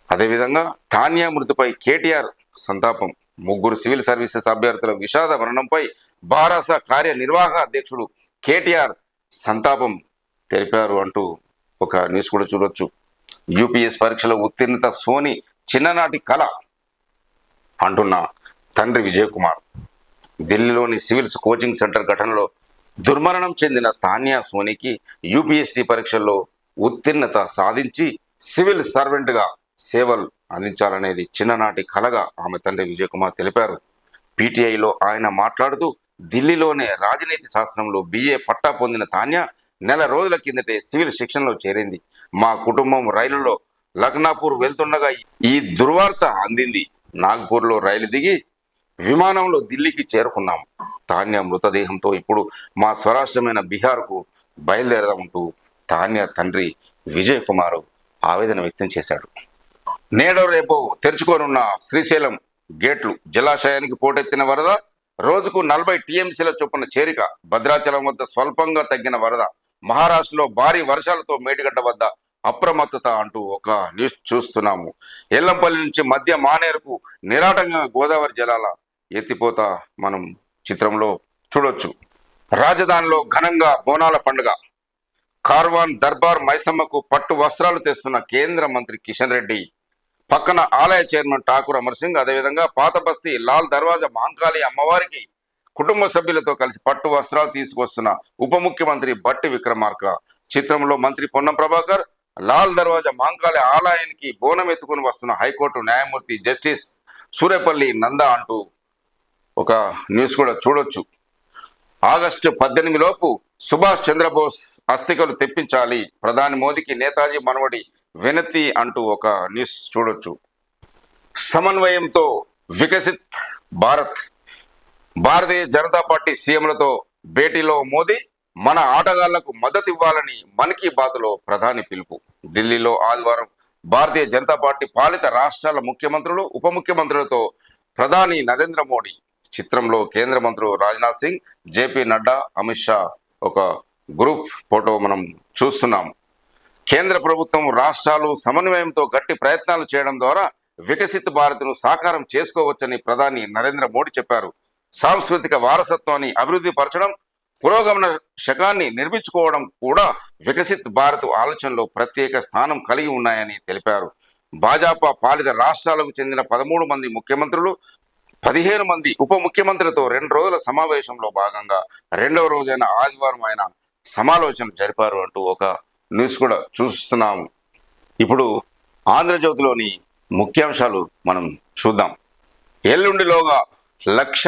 అదేవిధంగా తాన్య మృతిపై కేటీఆర్ సంతాపం. 3 సివిల్ సర్వీసెస్ అభ్యర్థుల విషాద మరణంపై బారాస కార్యనిర్వాహక అధ్యక్షుడు కేటీఆర్ సంతాపం తెలిపారు అంటూ ఒక న్యూస్ కూడా చూడొచ్చు. యూపీఎస్ పరీక్షలో ఉత్తీర్ణత సోని చిన్ననాటి కళ అంటున్న తండ్రి విజయ్ కుమార్. ఢిల్లీలోని సివిల్స్ కోచింగ్ సెంటర్ ఘటనలో దుర్మరణం చెందిన తాన్య సోనికి యూపీఎస్సీ పరీక్షల్లో ఉత్తీర్ణత సాధించి సివిల్ సర్వెంట్గా సేవలు అందించాలనేది చిన్ననాటి కలగా ఆమె తండ్రి విజయ్ కుమార్ తెలిపారు. పీటీఐలో ఆయన మాట్లాడుతూ ఢిల్లీలోనే రాజనీతి శాస్త్రంలో BA పట్టా పొందిన తాన్య నెల రోజుల కిందటే సివిల్ శిక్షణలో చేరింది. మా కుటుంబం రైలులో లక్నాపూర్ వెళ్తుండగా ఈ దుర్వార్త అందింది. నాగ్పూర్లో రైలు దిగి విమానంలో ఢిల్లీకి చేరుకున్నాం. తాన్య మృతదేహంతో ఇప్పుడు మా స్వరాష్ట్రమైన బీహార్కు బయలుదేరదామంటూ తాన్య తండ్రి విజయ్ కుమార్ ఆవేదన వ్యక్తం చేశాడు. నేడో రేపు తెరుచుకోనున్న శ్రీశైలం గేట్లు, జలాశయానికి పోటెత్తిన వరద, రోజుకు 40 TMCల చొప్పున చేరిక, భద్రాచలం వద్ద స్వల్పంగా తగ్గిన వరద, మహారాష్ట్రలో భారీ వర్షాలతో మేడిగడ్డ వద్ద అప్రమత్తత అంటూ ఒక న్యూస్ చూస్తున్నాము. ఎల్లంపల్లి నుంచి మధ్య మానేరుకు నిరాటంగా గోదావరి జలాల ఎత్తిపోత మనం చిత్రంలో చూడొచ్చు. రాజధానిలో ఘనంగా బోనాల పండుగ, కార్వాన్ దర్బార్ మైసమ్మకు పట్టు వస్త్రాలు తెస్తున్న కేంద్ర మంత్రి కిషన్ రెడ్డి. పక్కన ఆలయ చైర్మన్ ఠాకూర్ అమర్ సింగ్, అదేవిధంగా పాత బస్తీ లాల్ దర్వాజా మహంకాళి అమ్మవారికి కుటుంబ సభ్యులతో కలిసి పట్టు వస్త్రాలు తీసుకొస్తున్న ఉప ముఖ్యమంత్రి బట్టి విక్రమార్క. చిత్రంలో మంత్రి పొన్నం ప్రభాకర్ లాల్ దర్వాజా మహంకాళి ఆలయానికి బోనం ఎత్తుకుని వస్తున్న హైకోర్టు న్యాయమూర్తి జస్టిస్ సూర్యపల్లి నంద అంటూ ఒక న్యూస్ కూడా చూడొచ్చు. ఆగస్టు 18 లోపు సుభాష్ చంద్రబోస్ అస్థికలు తెప్పించాలి, ప్రధాని మోదీకి నేతాజీ మనవడి వినతి అంటూ ఒక న్యూస్ చూడొచ్చు. సమన్వయంతో వికసిత్ భారత్, భారతీయ జనతా పార్టీ సీఎంలతో భేటీలో మోదీ, మన ఆటగాళ్లకు మద్దతు ఇవ్వాలని మన్ కీ బాత్లో ప్రధాని పిలుపు. ఢిల్లీలో ఆదివారం భారతీయ జనతా పార్టీ పాలిత రాష్ట్రాల ముఖ్యమంత్రులు, ఉప ముఖ్యమంత్రులతో ప్రధాని నరేంద్ర మోడీ. చిత్రంలో కేంద్ర మంత్రులు రాజ్నాథ్ సింగ్, జేపీ నడ్డా, అమిత్ షా ఒక గ్రూప్ ఫోటో మనం చూస్తున్నాము. కేంద్ర ప్రభుత్వం, రాష్ట్రాలు సమన్వయంతో గట్టి ప్రయత్నాలు చేయడం ద్వారా వికసిత్ భారత్ను సాకారం చేసుకోవచ్చని ప్రధాని నరేంద్ర మోడీ చెప్పారు. సాంస్కృతిక వారసత్వాన్ని అభివృద్ధి పరచడం, పురోగమన శకాన్ని నిర్మించుకోవడం కూడా వికసిత్ భారత్ ఆలోచనలో ప్రత్యేక స్థానం కలిగి ఉన్నాయని తెలిపారు. భాజపా పాలిత రాష్ట్రాలకు చెందిన 13 మంది ముఖ్యమంత్రులు, 15 మంది ఉప ముఖ్యమంత్రులతో 2 రోజుల సమావేశంలో భాగంగా 2వ రోజైన ఆదివారం ఆయన సమాలోచన జరిపారు అంటూ ఒక న్యూస్ కూడా చూస్తున్నాము. ఇప్పుడు ఆంధ్రజ్యోతిలోని ముఖ్యాంశాలు మనం చూద్దాం. ఎల్లుండిలోగా 1.5 లక్ష,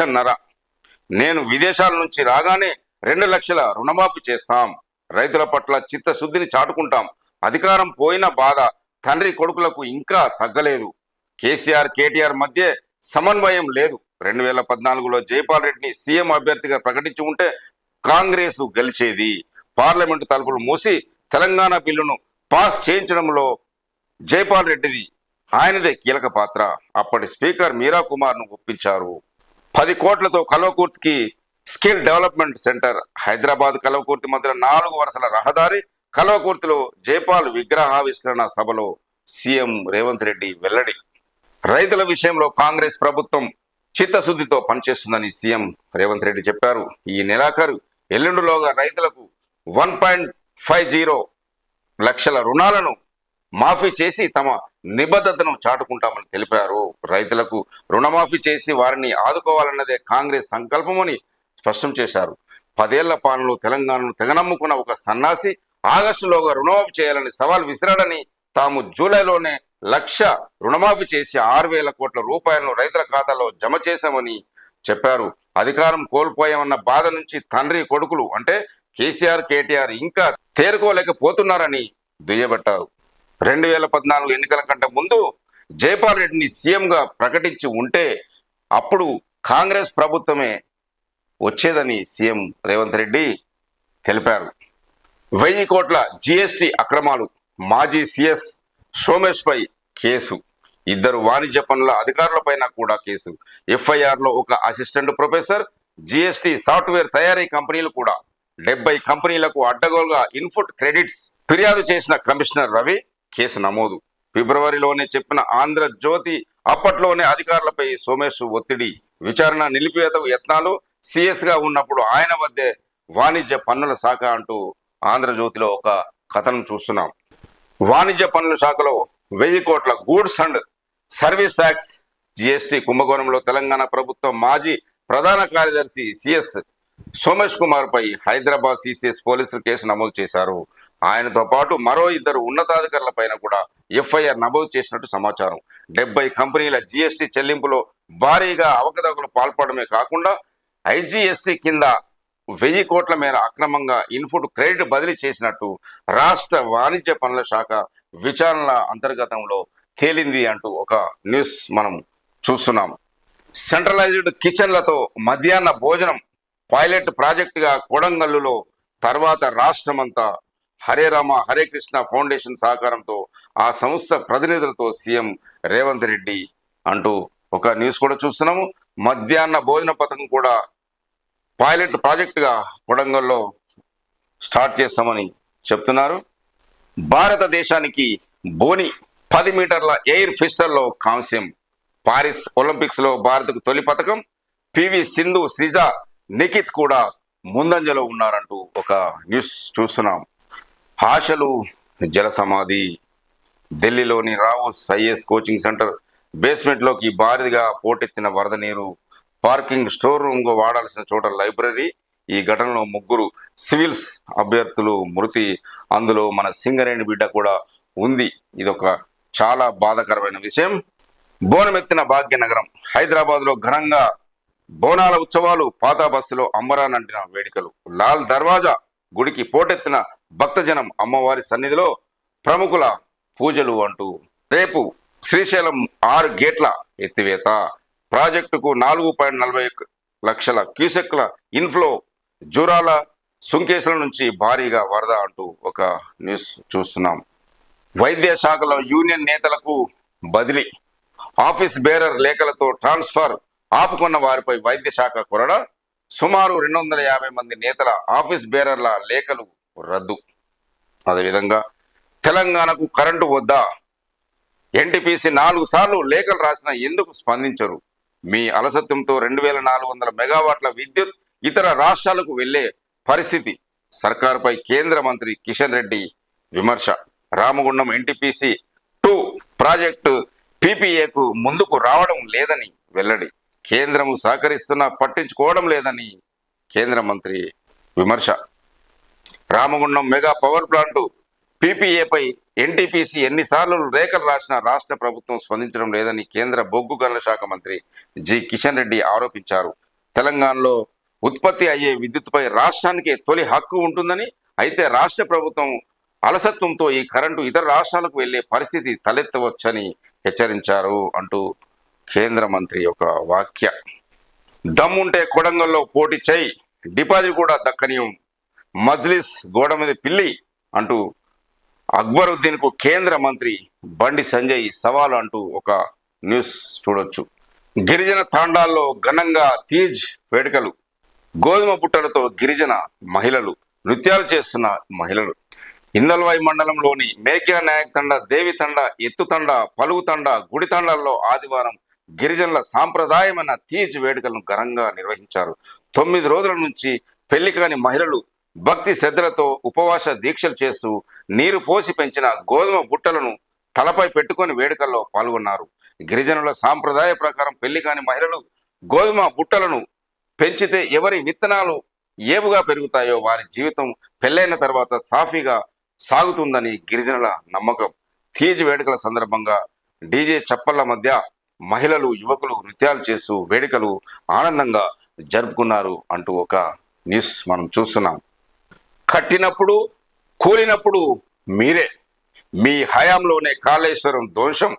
నేను విదేశాల నుంచి రాగానే 2 లక్షల రుణమాఫీ చేస్తాం, రైతుల పట్ల చిత్తశుద్ధిని చాటుకుంటాం, అధికారం పోయిన బాధ తండ్రి కొడుకులకు ఇంకా తగ్గలేదు, కేసీఆర్ కేటీఆర్ మధ్య సమన్వయం లేదు, 2014లో జైపాల్ రెడ్డిని సీఎం అభ్యర్థిగా ప్రకటించి ఉంటే కాంగ్రెస్ గెలిచేది, పార్లమెంటు తలుపులు మూసి తెలంగాణ బిల్లును పాస్ చేయించడంలో జైపాల్ రెడ్డిది, ఆయనదే కీలక పాత్ర, అప్పటి స్పీకర్ మీరా కుమార్ను ఒప్పించారు, 10 కోట్లతో కల్వకుర్తికి skill development centre Hyderabad Kalwakurthi మధ్య 4 వరుసల రహదారి కల్వకుర్తిలో జైపాల్ విగ్రహావిష్కరణ సభలో సీఎం రేవంత్ రెడ్డి వెల్లడి. రైతుల విషయంలో కాంగ్రెస్ ప్రభుత్వం చిత్తశుద్ధితో పనిచేస్తుందని సీఎం రేవంత్ రెడ్డి చెప్పారు. ఈ నెలాఖరు ఎల్లుండిలోగా రైతులకు 1.50 లక్షల రుణాలను మాఫీ చేసి తమ నిబద్ధతను చాటుకుంటామని తెలిపారు. రైతులకు రుణమాఫీ చేసి వారిని ఆదుకోవాలన్నదే కాంగ్రెస్ సంకల్పమని స్పష్టం చేశారు. 10 ఏళ్ల పాలనలో తెలంగాణను తెగనమ్ముకున్న ఒక సన్నాసి ఆగస్టులోగా రుణమాఫీ చేయాలని సవాల్ విసిరాడని, తాము జూలైలోనే 1,00,000 రుణమాఫీ చేసి 6,000 కోట్ల రూపాయలను రైతుల ఖాతాలో జమ చేశామని చెప్పారు. అధికారం కోల్పోయామన్న బాధ నుంచి తండ్రి కొడుకులు అంటే కేసీఆర్, కేటీఆర్ ఇంకా తేరుకోలేకపోతున్నారని దుయ్యబట్టారు. 2014 ఎన్నికల కంటే ముందు జైపాల్ రెడ్డిని సీఎంగా ప్రకటించి ఉంటే అప్పుడు కాంగ్రెస్ ప్రభుత్వమే వచ్చేదని సీఎం రేవంత్ రెడ్డి తెలిపారు. 1000 కోట్ల జీఎస్టీ అక్రమాలు, మాజీ సీఎస్ సోమేష్ పై కేసు, 2 వాణిజ్య పనుల అధికారులపైన కూడా కేసు, ఎఫ్ఐఆర్ లో ఒక అసిస్టెంట్ ప్రొఫెసర్, జీఎస్టీ సాఫ్ట్వేర్ తయారీ కంపెనీలు కూడా, 70 కంపెనీలకు అడ్డగోలుగా ఇన్పుట్ క్రెడిట్స్ ఫిర్యాదు చేసిన కమిషనర్ రవి కేసు నమోదు. ఫిబ్రవరిలోనే చెప్పిన ఆంధ్రజ్యోతి అప్పట్లోనే అధికారులపై సోమేష్ ఒత్తిడి, విచారణ నిలిపివేతకు యత్నాలు, సిఎస్ గా ఉన్నప్పుడు ఆయన వద్దే వాణిజ్య పన్నుల శాఖ అంటూ ఆంధ్రజ్యోతిలో ఒక కథనం చూస్తున్నాం. వాణిజ్య పన్నుల శాఖలో 1000 కోట్ల goods and service tax GST కుంభకోణంలో తెలంగాణ ప్రభుత్వం మాజీ ప్రధాన కార్యదర్శి సిఎస్ సోమేష్ కుమార్ పై హైదరాబాద్ సిసిఎస్ పోలీసులు కేసు నమోదు చేశారు. ఆయనతో పాటు మరో 2 ఉన్నతాధికారుల పైన కూడా ఎఫ్ఐఆర్ నమోదు చేసినట్టు సమాచారం. 70 కంపెనీల జిఎస్టీ చెల్లింపులో భారీగా అవకతవకలు పాల్పడమే కాకుండా ఐజీఎస్టీ కింద 1000 కోట్ల మేర అక్రమంగా ఇన్పుట్ క్రెడిట్ బదిలీ చేసినట్టు రాష్ట్ర వాణిజ్య పనుల శాఖ విచారణల అంతర్గతంలో తేలింది అంటూ ఒక న్యూస్ మనం చూస్తున్నాం. సెంట్రలైజ్డ్ కిచెన్లతో మధ్యాహ్న భోజనం పైలట్ ప్రాజెక్టుగా కొడంగల్లులో, తర్వాత రాష్ట్రమంతా హరే రామ హరే కృష్ణ ఫౌండేషన్ సహకారంతో ఆ సంస్థ ప్రతినిధులతో సీఎం రేవంత్ రెడ్డి అంటూ ఒక న్యూస్ కూడా చూస్తున్నాము. మధ్యాహ్న భోజన పథకం కూడా పైలట్ ప్రాజెక్టుగా కొడంగల్లో స్టార్ట్ చేస్తామని చెప్తున్నారు. భారతదేశానికి బోని 10 మీటర్ల ఎయిర్ పిస్టల్లో కాంస్యం, పారిస్ ఒలింపిక్స్ లో భారత్కు తొలి పథకం, పివి సింధు, శ్రీజ, నిఖిత్ కూడా ముందంజలో ఉన్నారంటూ ఒక న్యూస్ చూస్తున్నాం. ఆశలు జల సమాధి, ఢిల్లీలోని Rao's IAS coaching centre basement లోకి భారీగా పోటెత్తిన వరద నీరు, పార్కింగ్, స్టోర్ రూమ్ గా వాడాల్సిన చోట లైబ్రరీ. ఈ ఘటనలో 3 సివిల్స్ అభ్యర్థులు మృతి, అందులో మన సింగరేణి బిడ్డ కూడా ఉంది. ఇదొక చాలా బాధాకరమైన విషయం. బోనమెత్తిన భాగ్యనగరం, హైదరాబాద్ లో ఘనంగా బోనాల ఉత్సవాలు, పాత బస్సులో అంబరానంటిన వేడుకలు, లాల్ దర్వాజా గుడికి పోటెత్తిన భక్తజనం, అమ్మవారి సన్నిధిలో ప్రముఖుల పూజలు అంటూ రేపు శ్రీశైలం 6 గేట్ల ఎత్తివేత, ప్రాజెక్టుకు 4.40 లక్షల క్యూసెక్ల ఇన్ఫ్లో, జూరాల సుంకేసుల నుంచి భారీగా వరద అంటూ ఒక న్యూస్ చూస్తున్నాం. వైద్య శాఖలో యూనియన్ నేతలకు బదిలీ, ఆఫీస్ బేరర్ లేఖలతో ట్రాన్స్ఫర్ ఆపుకున్న వారిపై వైద్య శాఖ కొరడ, సుమారు 250 మంది నేతల ఆఫీస్ బేరర్ల లేఖలు రద్దు. అదేవిధంగా తెలంగాణకు కరెంటు వద్దా, ఎన్టీపీసీ 4 సార్లు లేఖలు రాసినా ఎందుకు స్పందించరు, మీ అలసత్వంతో 2400 మెగావాట్ల విద్యుత్ ఇతర రాష్ట్రాలకు వెళ్లే పరిస్థితి, సర్కారుపై కేంద్ర మంత్రి కిషన్ రెడ్డి విమర్శ, రామగుండం ఎన్టీపీసీ 2 ప్రాజెక్టు పీపీఏకు ముందుకు రావడం లేదని వెల్లడి, కేంద్రము సహకరిస్తున్నా పట్టించుకోవడం లేదని కేంద్ర మంత్రి విమర్శ, రామగుండం మెగా పవర్ ప్లాంటు పీపీఏపై ఎన్టీపీసీ ఎన్నిసార్లు లేఖలు రాసినా రాష్ట్ర ప్రభుత్వం స్పందించడం లేదని కేంద్ర బొగ్గు గనుల శాఖ మంత్రి జి కిషన్ రెడ్డి ఆరోపించారు. తెలంగాణలో ఉత్పత్తి అయ్యే విద్యుత్పై రాష్ట్రానికి తొలి హక్కు ఉంటుందని, అయితే రాష్ట్ర ప్రభుత్వం అలసత్వంతో ఈ కరెంటు ఇతర రాష్ట్రాలకు వెళ్లే పరిస్థితి తలెత్తవచ్చని హెచ్చరించారు అంటూ కేంద్ర మంత్రి యొక్క వాక్య. దమ్ముంటే కొడంగల్లో పోటీ చేయి, డిపాజిట్ కూడా దక్కనీయం, మజ్లిస్ గోడ మీద పిల్లి అంటూ అక్బరుద్దీన్ కు కేంద్ర మంత్రి బండి సంజయ్ సవాలు అంటూ ఒక న్యూస్ చూడొచ్చు. గిరిజన తాండాల్లో ఘనంగా తీజ్ వేడుకలు, గోధుమ బుట్టలతో గిరిజన మహిళలు నృత్యాలు చేస్తున్న మహిళలు. ఇందల్వాయి మండలంలోని మేఘ్యా నాయక్ తండ, దేవి తండ, ఎత్తు తండ, పలుగు తండ, గుడి తండాల్లో ఆదివారం గిరిజనుల సాంప్రదాయమైన తీజ్ వేడుకలను ఘనంగా నిర్వహించారు. 9 రోజుల నుంచి పెళ్లి కాని మహిళలు భక్తి శ్రద్ధలతో ఉపవాస దీక్షలు చేస్తూ నీరు పోసి పెంచిన గోధుమ బుట్టలను తలపై పెట్టుకొని వేడుకల్లో పాల్గొన్నారు. గిరిజనుల సాంప్రదాయ ప్రకారం పెళ్లి కాని మహిళలు గోధుమ బుట్టలను పెంచితే ఎవరి విత్తనాలు ఏపుగా పెరుగుతాయో వారి జీవితం పెళ్ళైన తర్వాత సాఫీగా సాగుతుందని గిరిజనుల నమ్మకం. తీజ్ వేడుకల సందర్భంగా డీజే చప్పళ్ల మధ్య మహిళలు, యువకులు నృత్యాలు చేస్తూ వేడుకలు ఆనందంగా జరుపుకున్నారు అంటూ ఒక న్యూస్ మనం చూస్తున్నాం. కట్టినప్పుడు కూలినప్పుడు మీరే, మీ హయాంలోనే కాళేశ్వరం ధ్వంసం,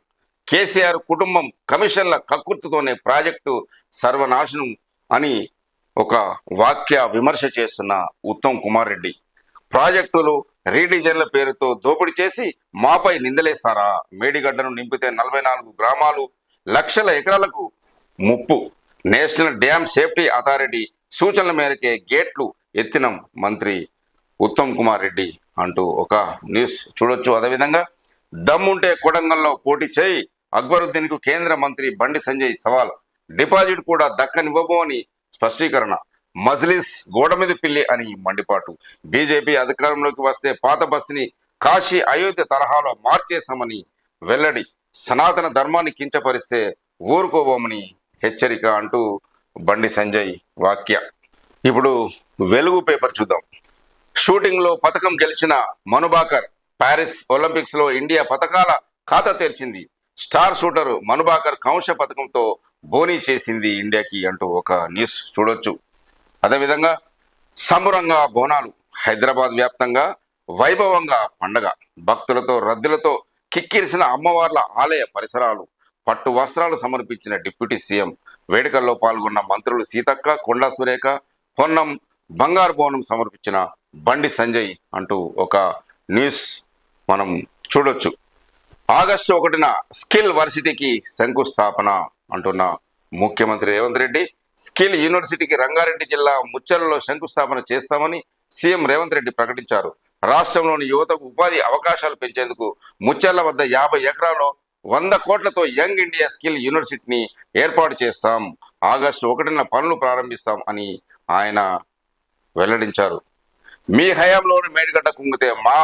కేసీఆర్ కుటుంబం కమిషన్ల కక్కుర్తితోనే ప్రాజెక్టు సర్వనాశనం అని ఒక వాక్య విమర్శ చేస్తున్న ఉత్తమ్ కుమార్ రెడ్డి. ప్రాజెక్టులు రీడిజైన్ల పేరుతో దోపిడీ చేసి మాపై నిందలేస్తారా? మేడిగడ్డను నింపితే 44 గ్రామాలు, లక్షల ఎకరాలకు ముప్పు. నేషనల్ డ్యామ్ సేఫ్టీ అథారిటీ సూచనల మేరకే గేట్లు ఎత్తిన మంత్రి ఉత్తమ్ కుమార్ రెడ్డి అంటూ ఒక న్యూస్ చూడొచ్చు. అదేవిధంగా దమ్ముంటే కొడంగల్లో పోటీ చేయి, అక్బరుద్దీన్కు కేంద్ర మంత్రి బండి సంజయ్ సవాల్, డిపాజిట్ కూడా దక్కనివ్వబోని స్పష్టీకరణ, మజ్లిస్ గోడ మీద పిల్లి అని మండిపాటు, బీజేపీ అధికారంలోకి వస్తే పాత బస్సుని కాశీ అయోధ్య తరహాలో మార్చేస్తామని వెల్లడి, సనాతన ధర్మాన్ని కించపరిస్తే ఊరుకోబోమని హెచ్చరిక అంటూ బండి సంజయ్ వాక్య. ఇప్పుడు వెలుగు పేపర్ చూద్దాం. షూటింగ్ లో పథకం గెలిచిన మనుబాకర్ ప్యారిస్ ఒలింపిక్స్ లో ఇండియా పథకాల ఖాతా తెరిచింది. స్టార్ షూటర్ మనుబాకర్ కౌంశ పథకంతో బోనీ చేసింది ఇండియాకి అంటూ ఒక న్యూస్ చూడొచ్చు. అదేవిధంగా సంబరంగా బోనాలు, హైదరాబాద్ వ్యాప్తంగా వైభవంగా పండగ, భక్తులతో రద్దీలతో కిక్కిరిసిన అమ్మవార్ల ఆలయ పరిసరాలు, పట్టు వస్త్రాలు సమర్పించిన డిప్యూటీ సీఎం, వేడుకల్లో పాల్గొన్న మంత్రులు సీతక్క, కొండా సురేఖ, పొన్నం, బంగారు బోనం సమర్పించిన బండి సంజయ్ అంటూ ఒక న్యూస్ మనం చూడొచ్చు. ఆగస్టు 1న స్కిల్ వర్సిటీకి శంకుస్థాపన అంటున్న ముఖ్యమంత్రి రేవంత్ రెడ్డి. స్కిల్ యూనివర్సిటీకి రంగారెడ్డి జిల్లా ముచ్చెర్లలో శంకుస్థాపన చేస్తామని సీఎం రేవంత్ రెడ్డి ప్రకటించారు. రాష్ట్రంలోని యువతకు ఉపాధి అవకాశాలు పెంచేందుకు ముచ్చెర్ల వద్ద 50 ఎకరాల్లో 100 కోట్లతో యంగ్ ఇండియా స్కిల్ యూనివర్సిటీని ఏర్పాటు చేస్తాం, ఆగస్టు 1న పనులు ప్రారంభిస్తాం అని ఆయన వెల్లడించారు. మీ హయాంలోని మేడిగడ్డ కుంగితే మా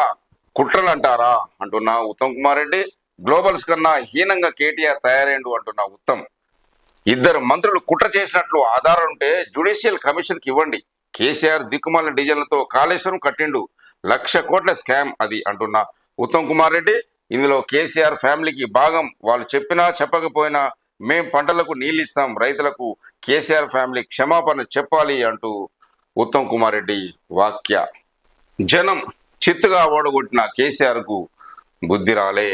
కుట్రలు అంటారా అంటున్న ఉత్తమ్ కుమార్ రెడ్డి. గ్లోబల్స్ కన్నా హీనంగా కేటీఆర్ తయారైండు అంటున్న ఉత్తమ్. 2 మంత్రులు కుట్ర చేసినట్లు ఆధారాలుంటే జ్యుడిషియల్ కమిషన్కి ఇవ్వండి. కేసీఆర్ దిక్కుమాలిన డిజైన్లతో కాళేశ్వరం కట్టిండు, 1,00,000 కోట్ల స్కామ్ అది అంటున్న ఉత్తమ్ కుమార్ రెడ్డి. ఇందులో కేసీఆర్ ఫ్యామిలీకి భాగం, వాళ్ళు చెప్పినా చెప్పకపోయినా మేం పంటలకు నీళ్ళు ఇస్తాం, రైతులకు కేసీఆర్ ఫ్యామిలీ క్షమాపణ చెప్పాలి అంటూ ఉత్తమ్ కుమార్ రెడ్డి వాక్య. జనం చిత్తుగా ఓడగొట్టిన కేసీఆర్కు బుద్ధి రాలే,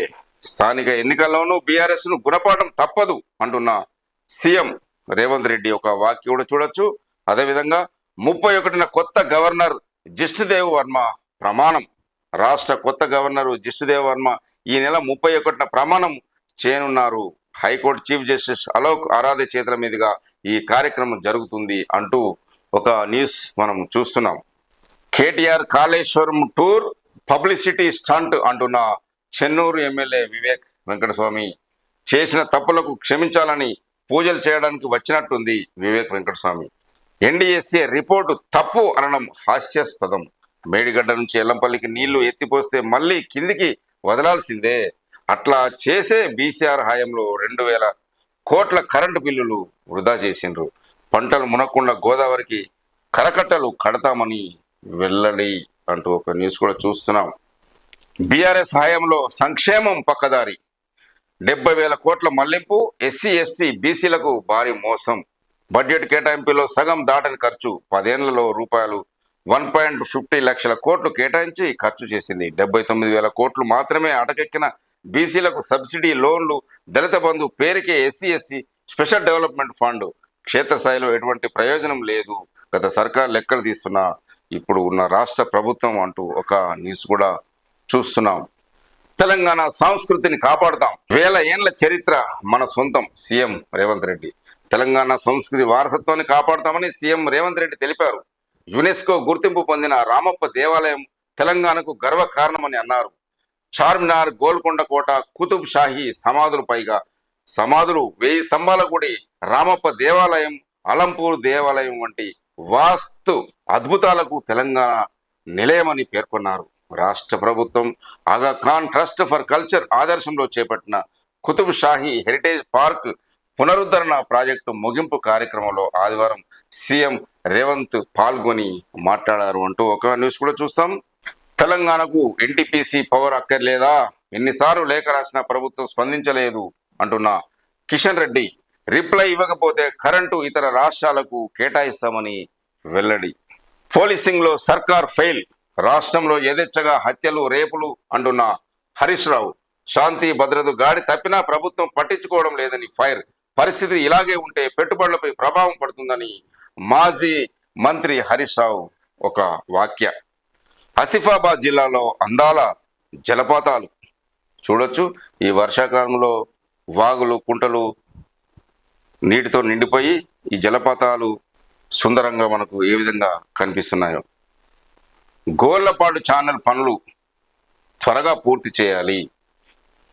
స్థానిక ఎన్నికల్లోనూ బీఆర్ఎస్ను గుణపాఠం తప్పదు అంటున్న సీఎం రేవంత్ రెడ్డి ఒక వాక్య కూడా చూడొచ్చు. అదేవిధంగా 31న కొత్త గవర్నర్ జిష్ణుదేవ్ వర్మ ప్రమాణం. రాష్ట్ర కొత్త గవర్నర్ జిష్ణుదేవ్ వర్మ ఈ నెల 31న ప్రమాణం చేయనున్నారు. High court chief justice Alok Aradhe చేతుల మీదుగా ఈ కార్యక్రమం జరుగుతుంది అంటూ ఒక న్యూస్ మనం చూస్తున్నాం. KTR Kaleshwaram tour publicity stunt అంటున్న చెన్నూరు ఎమ్మెల్యే వివేక్ వెంకటస్వామి. చేసిన తప్పులకు క్షమించాలని పూజలు చేయడానికి వచ్చినట్టుంది వివేక్ వెంకటస్వామి. ఎన్డీఎస్ఏ రిపోర్టు తప్పు అనడం హాస్యాస్పదం. మేడిగడ్డ నుంచి ఎల్లంపల్లికి నీళ్లు ఎత్తిపోస్తే మళ్ళీ కిందికి వదలాల్సిందే. అట్లా చేసే బీసీఆర్ హయాంలో 2,000 కోట్ల కరెంటు బిల్లులు వృధా చేసిండ్రు. పంటలు మునక్కుండా గోదావరికి కరకట్టలు కడతామని వెల్లడి అంటూ ఒక న్యూస్ కూడా చూస్తున్నాం. బీఆర్ఎస్ హయాంలో సంక్షేమం పక్కదారి, 70,000 కోట్ల మళ్లింపు, ఎస్సీ ఎస్టీ బీసీలకు భారీ మోసం. బడ్జెట్ కేటాయింపులో సగం దాటని ఖర్చు, 10 ఏళ్లలో రూపాయలు 1.50 లక్షల కోట్లు కేటాయించి ఖర్చు చేసింది. 79,000 కోట్లు మాత్రమే అటకెక్కిన బీసీలకు సబ్సిడీ లోన్లు, దళిత బంధు పేరుకే SC SC special development fund, క్షేత్రస్థాయిలో ఎటువంటి ప్రయోజనం లేదు. గత సర్కార్ లెక్కలు తీస్తున్న ఇప్పుడు ఉన్న రాష్ట్ర ప్రభుత్వం అంటూ ఒక న్యూస్ కూడా చూస్తున్నాం. తెలంగాణ సంస్కృతిని కాపాడుతాం, 1000 ఏళ్ల చరిత్ర మన సొంతం, సీఎం రేవంత్ రెడ్డి. తెలంగాణ సంస్కృతి వారసత్వాన్ని కాపాడుతామని సీఎం రేవంత్ రెడ్డి తెలిపారు. యునెస్కో గుర్తింపు పొందిన రామప్ప దేవాలయం తెలంగాణకు గర్వకారణమని అన్నారు. చార్మినార్, గోల్కొండ కోట, కుతుబ్ షాహీ సమాధులు పైగా సమాధులు, 1000 స్తంభాల గుడి, రామప్ప దేవాలయం, అలంపూర్ దేవాలయం వంటి వాస్తు అద్భుతాలకు తెలంగాణ నిలయమని పేర్కొన్నారు. రాష్ట్ర ప్రభుత్వం ఆగా ఖాన్ ట్రస్ట్ ఫర్ కల్చర్ ఆదర్శంలో చేపట్టిన కుతుబ్ షాహీ హెరిటేజ్ పార్క్ పునరుద్ధరణ ప్రాజెక్టు ముగింపు కార్యక్రమంలో ఆదివారం సీఎం రేవంత్ పాల్గొని మాట్లాడారు అంటూ ఒక న్యూస్ కూడా చూస్తాం. తెలంగాణకు ఎన్టీపీసీ పవర్ అక్కర్లేదా? ఎన్నిసార్లు లేఖ రాసినా ప్రభుత్వం స్పందించలేదు అంటున్న కిషన్ రెడ్డి రిప్లై ఇవ్వకపోతే కరెంటు ఇతర రాష్ట్రాలకు కేటాయిస్తామని వెల్లడి. పోలీసింగ్ లో సర్కార్ ఫెయిల్, రాష్ట్రంలో యథేచ్ఛగా హత్యలు, రేపులు అంటున్న హరీష్ రావు. శాంతి భద్రత గాడి తప్పినా ప్రభుత్వం పట్టించుకోవడం లేదని ఫైర్. పరిస్థితి ఇలాగే ఉంటే పెట్టుబడులపై ప్రభావం పడుతుందని మాజీ మంత్రి హరీష్ రావు ఒక వాక్య. ఆసిఫాబాద్ జిల్లాలో అందాల జలపాతాలు చూడొచ్చు. ఈ వర్షాకాలంలో వాగులు, కుంటలు నీటితో నిండిపోయి ఈ జలపాతాలు సుందరంగా మనకు ఏ విధంగా కనిపిస్తున్నాయో. గోళ్లపాడు ఛానల్ పనులు త్వరగా పూర్తి చేయాలి.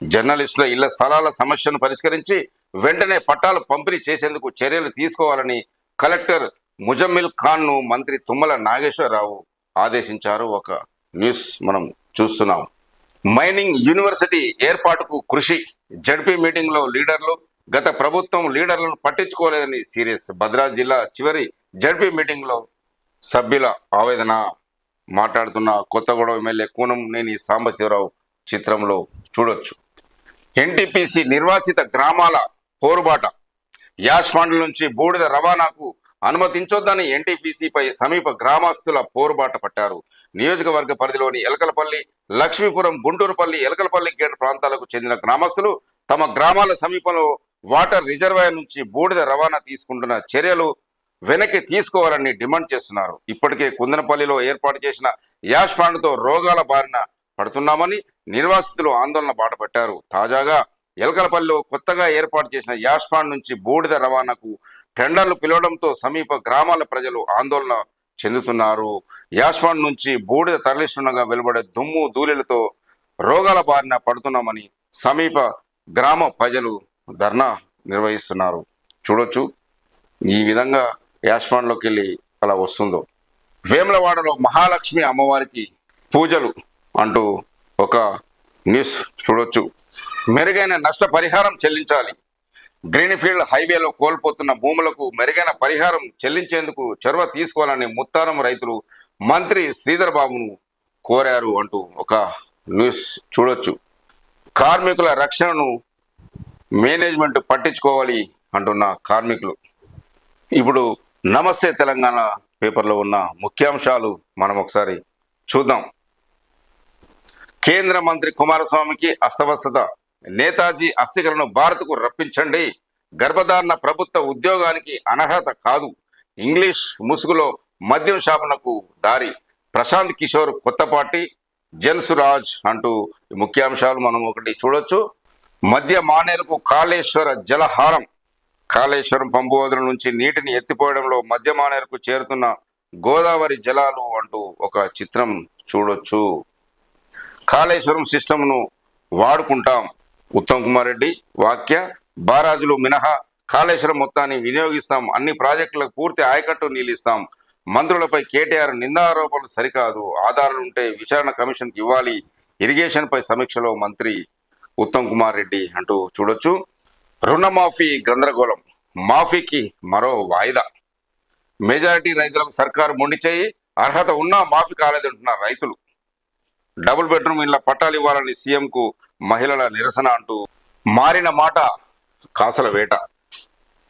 జర్నలిస్టుల ఇళ్ల స్థలాల సమస్యను పరిష్కరించి వెంటనే పట్టాలు పంపిణీ చేసేందుకు చర్యలు తీసుకోవాలని కలెక్టర్ ముజమ్మిల్ ఖాన్ ను మంత్రి తుమ్మల నాగేశ్వరరావు ఆదేశించారు. ఒక న్యూస్ మనం చూస్తున్నాం. మైనింగ్ యూనివర్సిటీ ఏర్పాటుకు కృషి. జడ్పీ మీటింగ్ లో లీడర్లు గత ప్రభుత్వం లీడర్లను పట్టించుకోలేదని సీరియస్. భద్రాద్రి జిల్లా చివరి జడ్పీ మీటింగ్ లో సభ్యుల ఆవేదన. మాట్లాడుతున్న కొత్తగూడెం ఎమ్మెల్యే కూనంనేని సాంబశివరావు చిత్రంలో చూడొచ్చు. ఎన్టీపీసీ నిర్వాసిత గ్రామాల పోరుబాట. యాష్ ఫండ్ల నుంచి బూడిద రవాణాకు అనుమతించొద్దని ఎన్టీపీసీపై సమీప గ్రామస్తుల పోరుబాట పట్టారు. నియోజకవర్గ పరిధిలోని ఎలకలపల్లి, లక్ష్మీపురం, గుంటూరుపల్లి, ఎలకలపల్లి గేట్ ప్రాంతాలకు చెందిన గ్రామస్తులు తమ గ్రామాల సమీపంలో వాటర్ రిజర్వాయర్ నుంచి బూడిద రవాణా తీసుకుంటున్న చర్యలు వెనక్కి తీసుకోవాలని డిమాండ్ చేస్తున్నారు. ఇప్పటికే కుందనపల్లిలో ఏర్పాటు చేసిన యాష్ ఫండ్తో రోగాల బారిన పడుతున్నామని నిర్వాసితులు ఆందోళన బాటపట్టారు. తాజాగా ఎలకలపల్లిలో కొత్తగా ఏర్పాటు చేసిన యాష్ ఫండ్ నుంచి బూడిద రవాణాకు టెండర్లు పిలవడంతో సమీప గ్రామాల ప్రజలు ఆందోళన చెందుతున్నారు. యాష్ ఫండ్ నుంచి బూడిద తరలిస్తుండగా వెలువడే దుమ్ము ధూళిలతో రోగాల బారిన పడుతున్నామని సమీప గ్రామ ప్రజలు ధర్నా నిర్వహిస్తున్నారు. చూడొచ్చు ఈ విధంగా యాష్ ఫండ్లోకి వెళ్ళి అలా వస్తుందో. వేములవాడలో మహాలక్ష్మి అమ్మవారికి పూజలు అంటూ ఒక న్యూస్ చూడొచ్చు. మెరుగైన నష్టపరిహారం చెల్లించాలి. గ్రీన్ఫీల్డ్ హైవేలో కోల్పోతున్న భూములకు మెరుగైన పరిహారం చెల్లించేందుకు చొరవ తీసుకోవాలని ముత్తారం రైతులు మంత్రి శ్రీధర్ బాబును కోరారు అంటూ ఒక న్యూస్ చూడొచ్చు. కార్మికుల రక్షణను మేనేజ్మెంట్ పట్టించుకోవాలి అంటున్న కార్మికులు. ఇప్పుడు నమస్తే తెలంగాణ పేపర్లో ఉన్న ముఖ్యాంశాలు మనం ఒకసారి చూద్దాం. కేంద్ర మంత్రి కుమారస్వామికి అస్వస్థత. నేతాజీ అస్థికలను భారత్కు రప్పించండి. గర్భధారణ ప్రభుత్వ ఉద్యోగానికి అనర్హత కాదు. ఇంగ్లీష్ ముసుగులో మద్యం షాపునకు దారి. ప్రశాంత్ కిషోర్ కొత్త పార్టీ జన్సురాజ్ అంటూ ముఖ్యాంశాలు మనం ఒకటి చూడొచ్చు. మధ్య మానేరుకు కాళేశ్వర జలహారం. కాళేశ్వరం పంపువదుల నుంచి నీటిని ఎత్తిపోయడంలో మధ్య మానేరుకు చేరుతున్న గోదావరి జలాలు అంటూ ఒక చిత్రం చూడొచ్చు. కాళేశ్వరం సిస్టమ్ను వాడుకుంటాం. ఉత్తమ్ కుమార్ రెడ్డి వాక్య. బారాజులు మినహా కాళేశ్వరం మొత్తాన్ని వినియోగిస్తాం. అన్ని ప్రాజెక్టులకు పూర్తి ఆయకట్టు నిలిస్తాం. మంత్రులపై కేటీఆర్ నిందారోపణలు సరికాదు. ఆధారాలుంటే విచారణ కమిషన్కి ఇవ్వాలి. ఇరిగేషన్ పై సమీక్షలో మంత్రి ఉత్తమ్ కుమార్ రెడ్డి అంటూ చూడొచ్చు. రుణమాఫీ గందరగోళం. మాఫీకి మరో వాయిదా. మెజారిటీ రైతులకు సర్కారు మొండి చేయి. అర్హత ఉన్నా మాఫీ కాలేదంటున్నారు రైతులు. డబుల్ బెడ్రూమ్ ఇళ్ల పట్టాలు ఇవ్వాలని సీఎంకు మహిళల నిరసన అంటూ మారిన మాట కాసల వేట.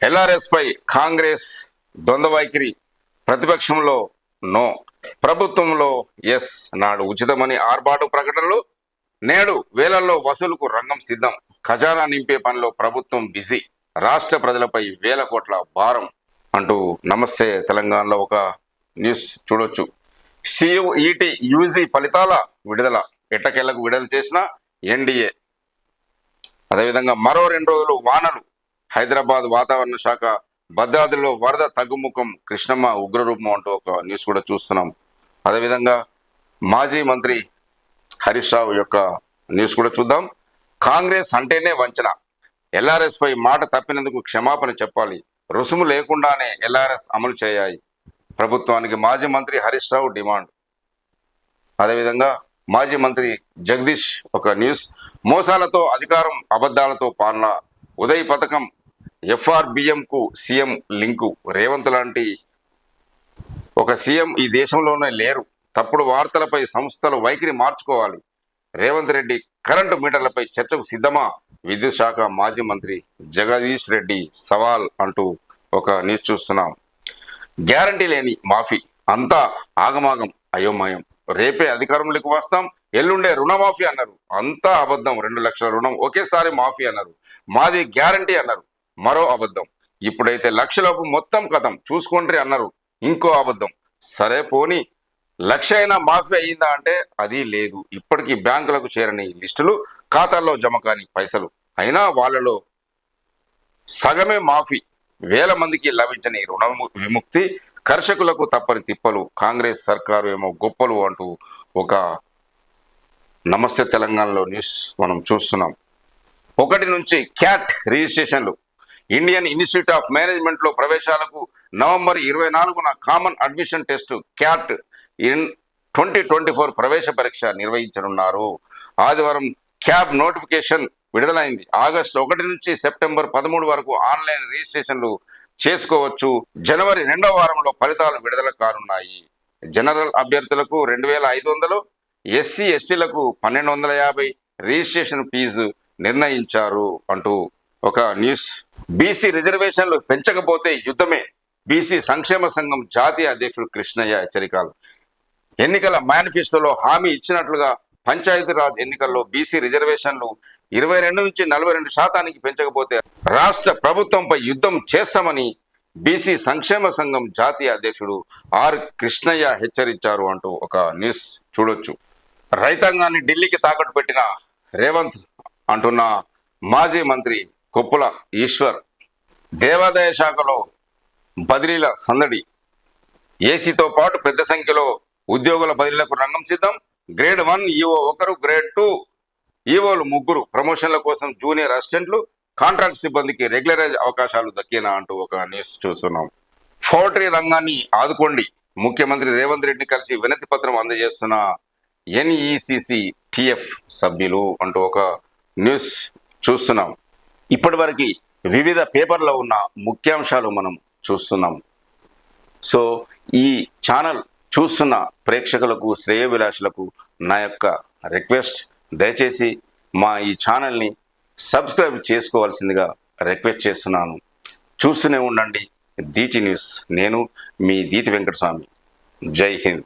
ఎల్ఆర్ఎస్ పై కాంగ్రెస్ ద్వంద్వ వైఖరి. ప్రతిపక్షంలో నో, ప్రభుత్వంలో ఎస్. నాడు ఉచితమని ఆర్భాటు ప్రకటనలు, నేడు వేలల్లో వసూలుకు రంగం సిద్ధం. ఖజానా నింపే పనిలో ప్రభుత్వం బిజీ. రాష్ట్ర ప్రజలపై వేల కోట్ల భారం అంటూ నమస్తే తెలంగాణలో ఒక న్యూస్ చూడొచ్చు. సియుఈటి యూజీ ఫలితాల విడుదల. ఎట్టకేలకు విడుదల చేసిన ఎన్డీఏ. అదేవిధంగా మరో 2 రోజులు వానలు. హైదరాబాద్ వాతావరణ శాఖ భద్రాద్రిలో వరద తగ్గుముఖం, కృష్ణమ్మ ఉగ్రరూపం అంటూ ఒక న్యూస్ కూడా చూస్తున్నాం. అదేవిధంగా మాజీ మంత్రి హరీష్ రావు యొక్క న్యూస్ కూడా చూద్దాం. కాంగ్రెస్ అంటేనే వంచన, ఎల్ఆర్ఎస్ పై మాట తప్పినందుకు క్షమాపణ చెప్పాలి, రుసుము లేకుండానే ఎల్ఆర్ఎస్ అమలు చేయాలి ప్రభుత్వానికి మాజీ మంత్రి హరీష్ రావు డిమాండ్. అదేవిధంగా మాజీ మంత్రి జగదీష్ ఒక న్యూస్, మోసాలతో అధికారం, అబద్ధాలతో పాలన, ఉదయ్ పథకం, ఎఫ్ఆర్బిఎం కు సీఎం లింకు, రేవంత్ లాంటి ఒక సీఎం ఈ దేశంలోనే లేరు, తప్పుడు వార్తలపై సంస్థలు వైఖరి మార్చుకోవాలి, రేవంత్ రెడ్డి కరెంటు మీటర్లపై చర్చకు సిద్ధమా, విద్యుత్ శాఖ మాజీ మంత్రి జగదీష్ రెడ్డి సవాల్ అంటూ ఒక న్యూస్ చూస్తున్నాం. గ్యారంటీ లేని మాఫీ, అంతా ఆగమాగం, అయోమయం, రేపే అధికారంలోకి వస్తాం, ఎల్లుండే రుణమాఫీ అన్నారు, అంతా అబద్ధం, 2 లక్షల రుణం ఒకేసారి మాఫీ అన్నారు, మాది గ్యారంటీ అన్నారు, మరో అబద్ధం, ఇప్పుడైతే లక్షలోపు మొత్తం కథం చూసుకోండి అన్నారు, ఇంకో అబద్ధం, సరే పోనీ లక్ష అయినా మాఫీ అయ్యిందా అంటే అది లేదు, ఇప్పటికీ బ్యాంకులకు చేరని లిస్టులు, ఖాతాల్లో జమ కాని పైసలు, అయినా వాళ్ళలో సగమే మాఫీ, వేల మందికి లభించని రుణ విముక్తి, కర్షకులకు తప్పని తిప్పలు, కాంగ్రెస్ సర్కారు ఏమో గొప్పలు అంటూ ఒక నమస్తే తెలంగాణలో న్యూస్ మనం చూస్తున్నాం. 1 నుంచి క్యాట్ రిజిస్ట్రేషన్లు, ఇండియన్ ఇన్స్టిట్యూట్ ఆఫ్ మేనేజ్మెంట్ లో ప్రవేశాలకు నవంబర్ 24న common admission test CAT in 2024 ప్రవేశ పరీక్ష నిర్వహించనున్నారు. ఆదివారం క్యాబ్ నోటిఫికేషన్ విడుదలైంది. ఆగస్టు 1 నుంచి సెప్టెంబర్ 13 వరకు ఆన్లైన్ రిజిస్ట్రేషన్లు చేసుకోవచ్చు. జనవరి 2వ వారంలో ఫలితాలు విడుదల కానున్నాయి. జనరల్ అభ్యర్థులకు 2500, ఎస్సీ ఎస్టీలకు 1250 రిజిస్ట్రేషన్ ఫీజు నిర్ణయించారు అంటూ ఒక న్యూస్. బీసీ రిజర్వేషన్లు పెంచకపోతే యుద్ధమే, బీసీ సంక్షేమ సంఘం జాతీయ అధ్యక్షుడు కృష్ణయ్య హెచ్చరికలు. ఎన్నికల మేనిఫెస్టోలో హామీ ఇచ్చినట్లుగా పంచాయతీరాజ్ ఎన్నికల్లో బీసీ రిజర్వేషన్లు 22 నుంచి 42% పెంచకపోతే రాష్ట్ర ప్రభుత్వంపై యుద్ధం చేస్తామని బీసీ సంక్షేమ సంఘం జాతీయ అధ్యక్షుడు ఆర్ కృష్ణయ్య హెచ్చరించారు అంటూ ఒక న్యూస్ చూడొచ్చు. రైతాంగాన్ని ఢిల్లీకి తాకట్టు పెట్టిన రేవంత్ అంటున్న మాజీ మంత్రి కొప్పుల ఈశ్వర్. దేవాదాయ శాఖలో బదిలీల సందడి, ఏసీతో పాటు పెద్ద సంఖ్యలో ఉద్యోగుల బదిలీలకు రంగం సిద్ధం. గ్రేడ్ 1 ఈఓ 1, గ్రేడ్ 2 ఈఓలు 3, ప్రమోషన్ల కోసం జూనియర్ అసిస్టెంట్లు, కాంట్రాక్ట్ సిబ్బందికి రెగ్యులరైజ్ అవకాశాలు దక్కినా అంటూ ఒక న్యూస్ చూస్తున్నాం. పౌల్ట్రీ రంగాన్ని ఆదుకోండి, ముఖ్యమంత్రి రేవంత్ రెడ్డిని కలిసి వినతి పత్రం అందజేస్తున్న ఎన్ఈసిసి టిఎఫ్ సభ్యులు అంటూ ఒక న్యూస్ చూస్తున్నాం. ఇప్పటివరకు వివిధ పేపర్లో ఉన్న ముఖ్యాంశాలు మనం చూస్తున్నాం. సో ఈ ఛానల్ చూస్తున్న ప్రేక్షకులకు, శ్రేయోభిలాషులకు నా యొక్క రిక్వెస్ట్, దయచేసి మా ఈ ఛానల్ని సబ్స్క్రైబ్ చేసుకోవాల్సిందిగా రిక్వెస్ట్ చేస్తున్నాను. చూస్తూనే ఉండండి దీటి న్యూస్. నేను మీ దీటి వెంకటస్వామి. జై హింద్.